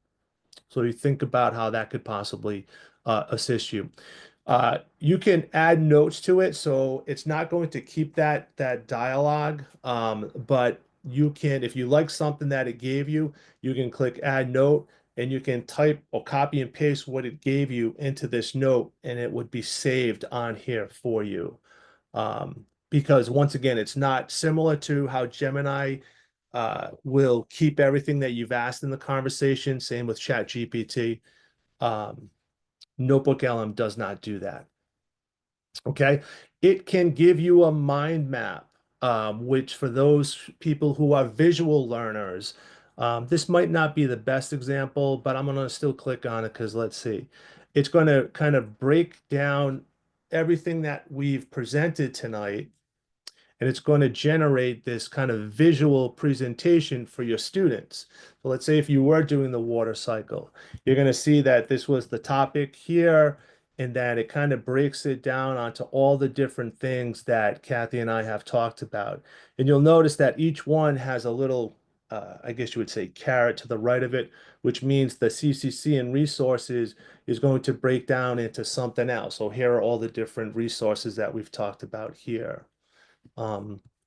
So you think about how that could possibly assist you. You can add notes to it, so it's not going to keep that dialogue, but you can, if you like something that it gave you, you can click add note, and you can type or copy and paste what it gave you into this note, and it would be saved on here for you. Because once again, it's not similar to how Gemini will keep everything that you've asked in the conversation. Same with ChatGPT. Notebook LM does not do that. Okay, it can give you a mind map, which for those people who are visual learners, this might not be the best example, but I'm going to still click on it because let's see. It's going to kind of break down everything that we've presented tonight, and it's going to generate this kind of visual presentation for your students. So let's say if you were doing the water cycle, you're going to see that this was the topic here, and that it kind of breaks it down onto all the different things that Kathy and I have talked about. And you'll notice that each one has a little, I guess you would say, carrot to the right of it, which means the CCC and resources is going to break down into something else. So here are all the different resources that we've talked about here.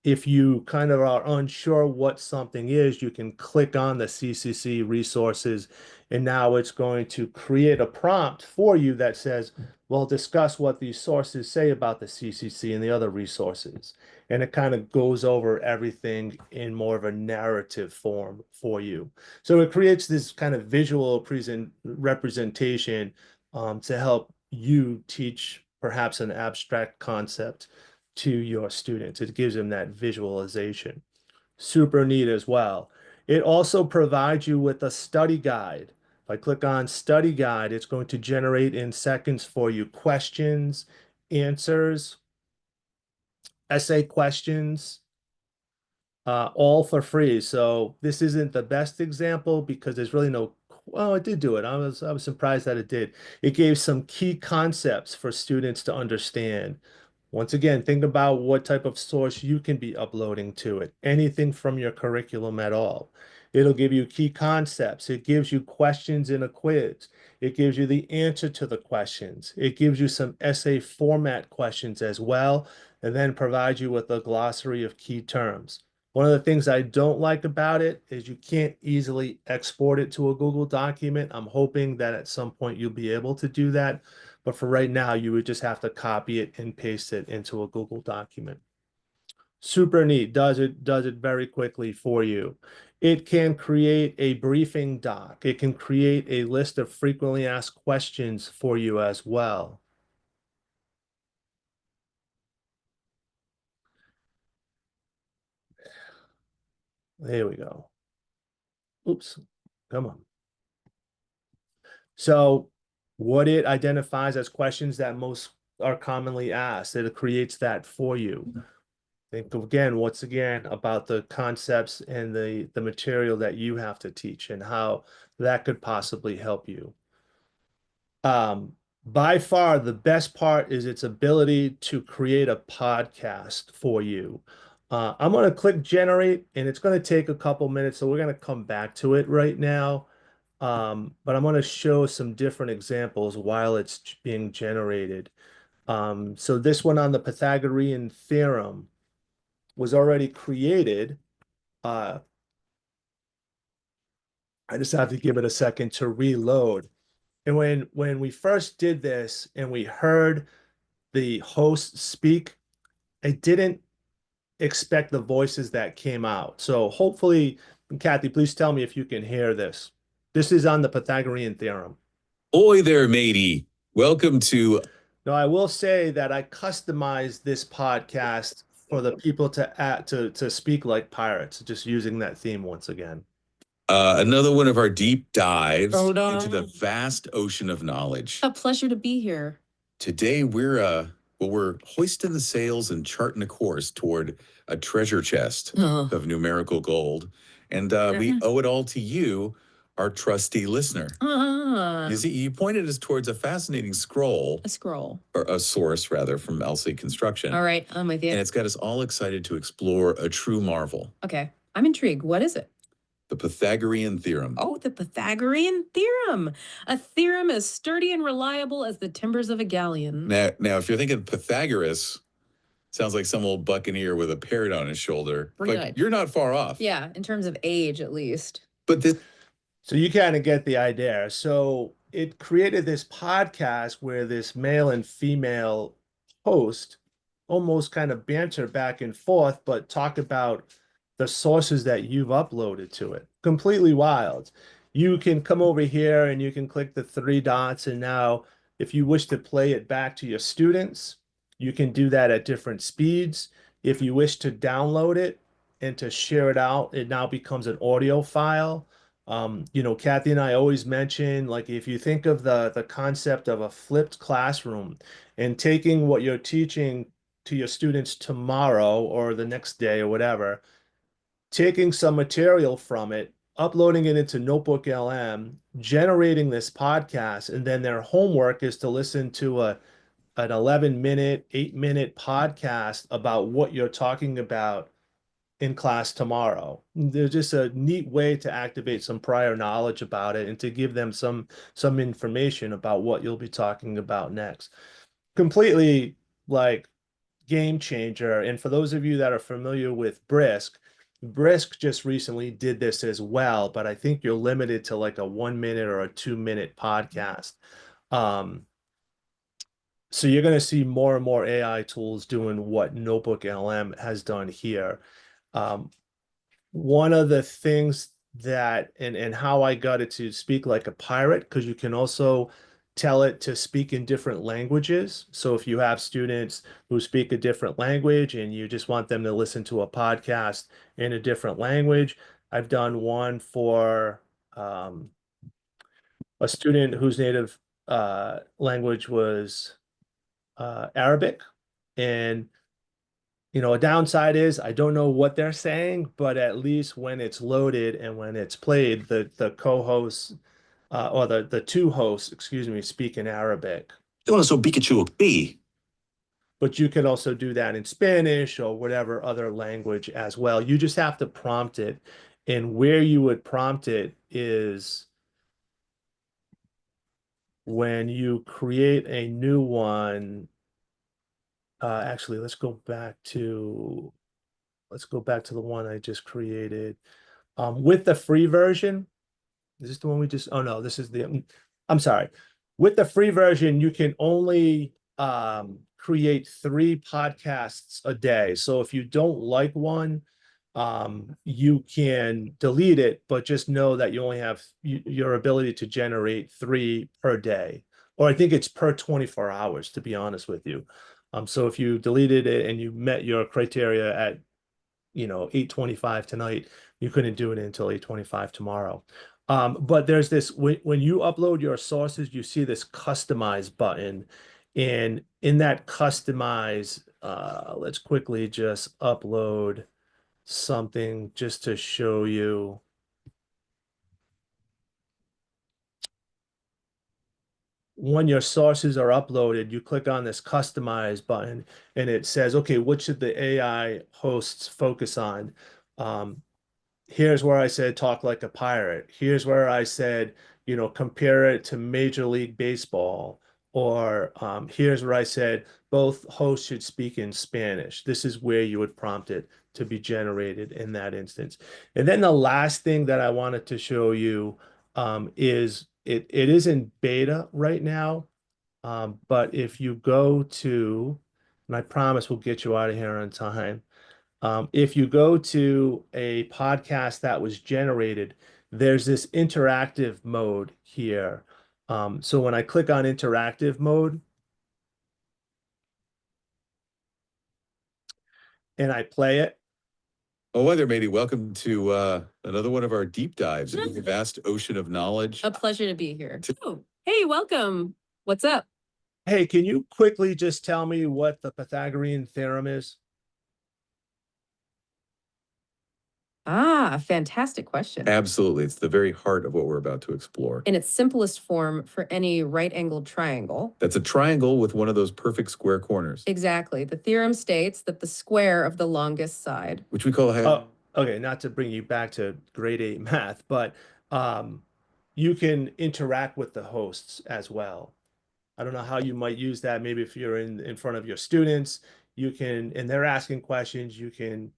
If you kind of are unsure what something is, you can click on the CCC resources, and now it's going to create a prompt for you that says, well, discuss what these sources say about the CCC and the other resources. And it kind of goes over everything in more of a narrative form for you. So it creates this kind of visual representation to help you teach perhaps an abstract concept to your students. It gives them that visualization. Super neat as well. It also provides you with a study guide. If I click on study guide, it's going to generate in seconds for you questions, answers, essay questions, all for free. So this isn't the best example because there's really no, well, it did do it. I was surprised that it did. It gave some key concepts for students to understand. Once again, think about what type of source you can be uploading to it. Anything from your curriculum at all. It'll give you key concepts. It gives you questions in a quiz. It gives you the answer to the questions. It gives you some essay format questions as well, and then provides you with a glossary of key terms. One of the things I don't like about it is you can't easily export it to a Google document. I'm hoping that at some point you'll be able to do that. But for right now, you would just have to copy it and paste it into a Google document. Super neat, does it very quickly for you. It can create a briefing doc. It can create a list of frequently asked questions for you as well. There we go. Oops, come on. So what it identifies as questions that most are commonly asked, it creates that for you. Think again, once again, about the concepts and the material that you have to teach and how that could possibly help you. By far, the best part is its ability to create a podcast for you. I'm going to click generate, and it's going to take a couple minutes, so we're going to come back to it right now. But I'm going to show some different examples while it's being generated. So this one on the Pythagorean theorem was already created. I just have to give it a second to reload. And when we first did this and we heard the host speak, I didn't expect the voices that came out. So hopefully, Kathy, please tell me if you can hear this. This is on the Pythagorean theorem. Oi there, matey. Welcome to Now, I will say that I customized this podcast for the people to speak like pirates, just using that theme once again. another one of our deep dives Hold on. into the vast ocean of knowledge. A pleasure to be here. Today, we're hoisting the sails and charting a course toward a treasure chest Oh. of numerical gold. And we owe it all to you, our trusty listener. You see, you pointed us towards a fascinating scroll, A scroll. or a source rather, from LC Construction. All right, I'm with And you. it's got us all excited to explore a true marvel, Okay, I'm intrigued. What is it? the Pythagorean theorem. Oh, the Pythagorean theorem. A theorem as sturdy and reliable as the timbers of a galleon. Now, if you're thinking Pythagoras, sounds like some old buccaneer with a parrot on his shoulder. Pretty But much. you're not far off. Yeah, in terms of age, at least. But this So you kind of get the idea. So it created this podcast where this male and female host almost kind of banter back and forth, but talk about the sources that you've uploaded to it. Completely wild. You can come over here and you can click the three dots, and now if you wish to play it back to your students, you can do that at different speeds. If you wish to download it and to share it out, it now becomes an audio file. Kathy and I always mention, like, if you think of the concept of a flipped classroom and taking what you're teaching to your students tomorrow or the next day or whatever, taking some material from it, uploading it into Notebook LM, generating this podcast, and then their homework is to listen to an 11-minute, 8-minute podcast about what you're talking about in class tomorrow. There's just a neat way to activate some prior knowledge about it and to give them some information about what you'll be talking about next. Completely like game changer. And for those of you that are familiar with Brisk just recently did this as well, but I think you're limited to like a 1-minute or a 2-minute podcast. So you're going to see more and more AI tools doing what Notebook LM has done here. One of the things that and how I got it to speak like a pirate, because you can also tell it to speak in different languages. So if you have students who speak a different language and you just want them to listen to a podcast in a different language, I've done one for a student whose native language was Arabic. And a downside is I don't know what they're saying, but at least when it's loaded and when it's played, the co-hosts or the two hosts, excuse me, speak in Arabic. so Pikachu B. But you can also do that in Spanish or whatever other language as well. You just have to prompt it. And where you would prompt it is when you create a new one. Actually, let's go back to let's go back to the one I just created. With the free version, is this the one we just, oh no, this is I'm sorry. With the free version, you can only create 3 podcasts a day. So if you don't like one, you can delete it, but just know that you only have your ability to generate 3 per day, or I think it's per 24 hours, to be honest with you. So if you deleted it and you met your criteria at 8:25 tonight, you couldn't do it until 8:25 tomorrow. But there's this, when you upload your sources, you see this customize button, and in that customize, let's quickly just upload something just to show you. When your sources are uploaded, you click on this customize button and it says, okay, what should the AI hosts focus on? Here's where I said talk like a pirate. Here's where I said, compare it to Major League Baseball. Or here's where I said both hosts should speak in Spanish. This is where you would prompt it to be generated in that instance. And then the last thing that I wanted to show you is it is in beta right now. But if you go to, and I promise we'll get you out of here on time. If you go to a podcast that was generated, there's this interactive mode here. So when I click on interactive mode and I play it. Oh, weather matey, welcome to another one of our deep dives into the vast ocean of knowledge. A pleasure to be here. Oh, hey, welcome. What's up? Hey, can you quickly just tell me what the Pythagorean theorem is? Ah, fantastic question. Absolutely. It's the very heart of what we're about to explore. In its simplest form, for any right-angled triangle. That's a triangle with one of those perfect square corners. Exactly. The theorem states that the square of the longest side, which we call Oh, okay, not to bring you back to grade 8 math, but you can interact with the hosts as well. I don't know how you might use that. Maybe if you're in front of your students, you can, and they're asking questions, you can,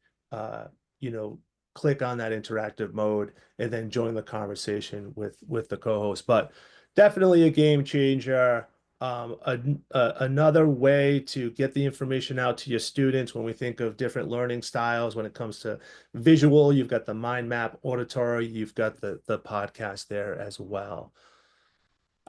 click on that interactive mode and then join the conversation with the co-host. But definitely a game changer. Another way to get the information out to your students when we think of different learning styles. When it comes to visual, you've got the mind map, auditory, you've got the podcast there as well.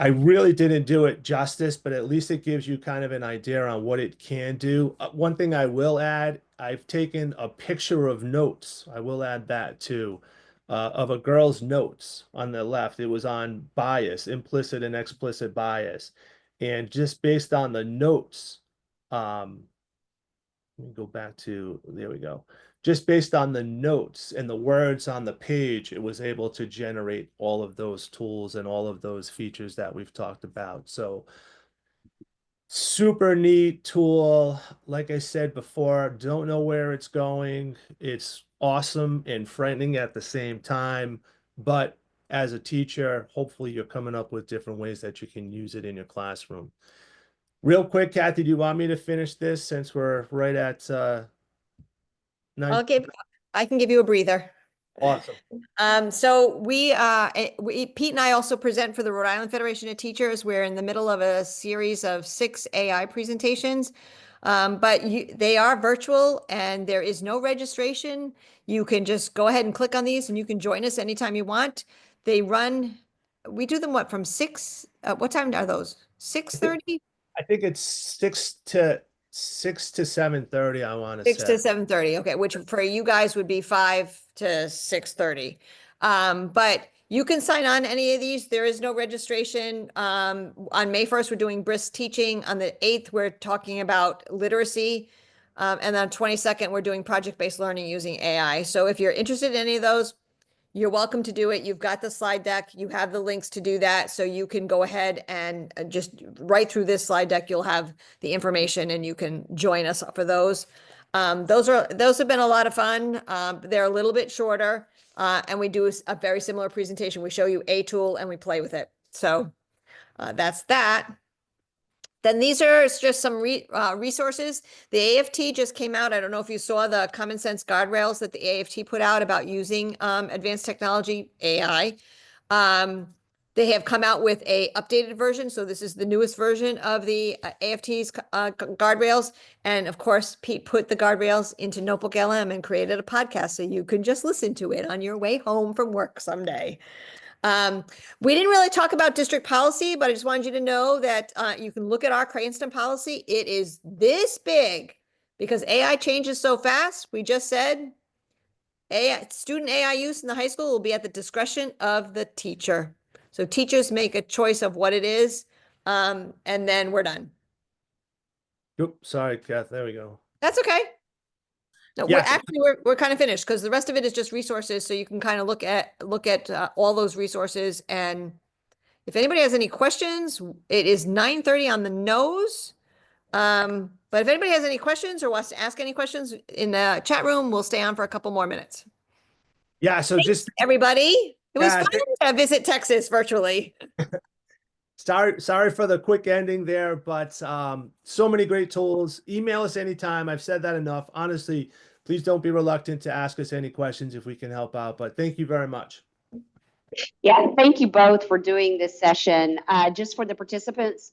I really didn't do it justice, but at least it gives you kind of an idea on what it can do. One thing I will add, I've taken a picture of notes. I will add that too, of a girl's notes on the left. It was on bias, implicit and explicit bias. And just based on the notes, let me go back to, there we go. Just based on the notes and the words on the page, it was able to generate all of those tools and all of those features that we've talked about. So super neat tool. Like I said before, don't know where it's going. It's awesome and frightening at the same time. But as a teacher, hopefully you're coming up with different ways that you can use it in your classroom. Real quick, Kathy, do you want me to finish this since we're right at 9? I can give you a breather. Awesome. So Pete and I also present for the Rhode Island Federation of Teachers. We're in the middle of a series of 6 AI presentations, but they are virtual and there is no registration. You can just go ahead and click on these and you can join us anytime you want. We do them from 6, what time are those? 6:30? I think it's 6 to 7:30, I want to 6 to say. 7:30. Okay, which for you guys would be 5 to 6:30. But you can sign on any of these. There is no registration. On May 1st, we're doing brisk teaching. On the 8th, we're talking about literacy. And then on 22nd, we're doing project-based learning using AI. So if you're interested in any of those, you're welcome to do it. You've got the slide deck. You have the links to do that. So you can go ahead and just right through this slide deck, you'll have the information and you can join us for those. Those have been a lot of fun. They're a little bit shorter and we do a very similar presentation. We show you a tool and we play with it. So that's that. Then these are just some resources. The AFT just came out. I don't know if you saw the common sense guardrails that the AFT put out about using advanced technology, AI. They have come out with a updated version. So this is the newest version of the AFT's guardrails. And of course, Pete put the guardrails into Notebook LM and created a podcast so you can just listen to it on your way home from work someday. We didn't really talk about district policy, but I just wanted you to know that you can look at our Cranston policy. It is this big because AI changes so fast. We just said student AI use in the high school will be at the discretion of the teacher. So teachers make a choice of what it is, and then we're done. Oop, sorry, Kath. There we go. That's okay. No, Yes. we're kind of finished because the rest of it is just resources. So you can kind of look at all those resources. And if anybody has any questions, it is 9:30 on the nose. But if anybody has any questions or wants to ask any questions in the chat room, we'll stay on for a couple more minutes. Yeah. So just Everybody, it was Yeah, fun to visit Texas virtually. sorry for the quick ending there, but so many great tools. Email us anytime. I've said that enough. Honestly, please don't be reluctant to ask us any questions if we can help out. But thank you very much. Yeah, thank you both for doing this session. Just for the participants,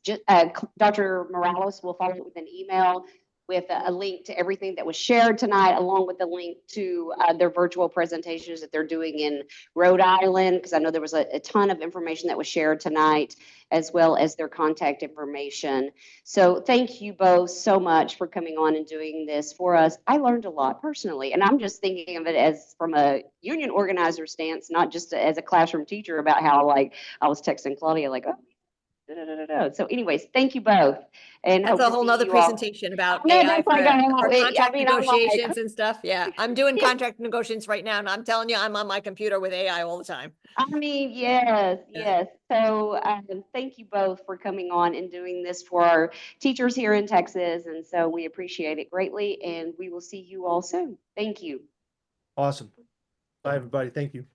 Dr. Morales will follow up with an email with a link to everything that was shared tonight, along with the link to their virtual presentations that they're doing in Rhode Island, because I know there was a ton of information that was shared tonight, as well as their contact information. So thank you both so much for coming on and doing this for us. I learned a lot personally, and I'm just thinking of it as from a union organizer stance, not just as a classroom teacher, about how like I was texting Claudia like, oh, so anyways, thank you both. And That's hope a to whole see nother you all. presentation about No, AI that's like, I for contract mean, I'm like, negotiations and stuff. Yeah, I'm doing Yeah. contract negotiations right now, and I'm telling you, I'm on my computer with AI all the time. I mean, yes, Yeah. yes. So thank you both for coming on and doing this for our teachers here in Texas. And so we appreciate it greatly, and we will see you all soon. Thank you. Awesome. Bye, everybody. Thank you.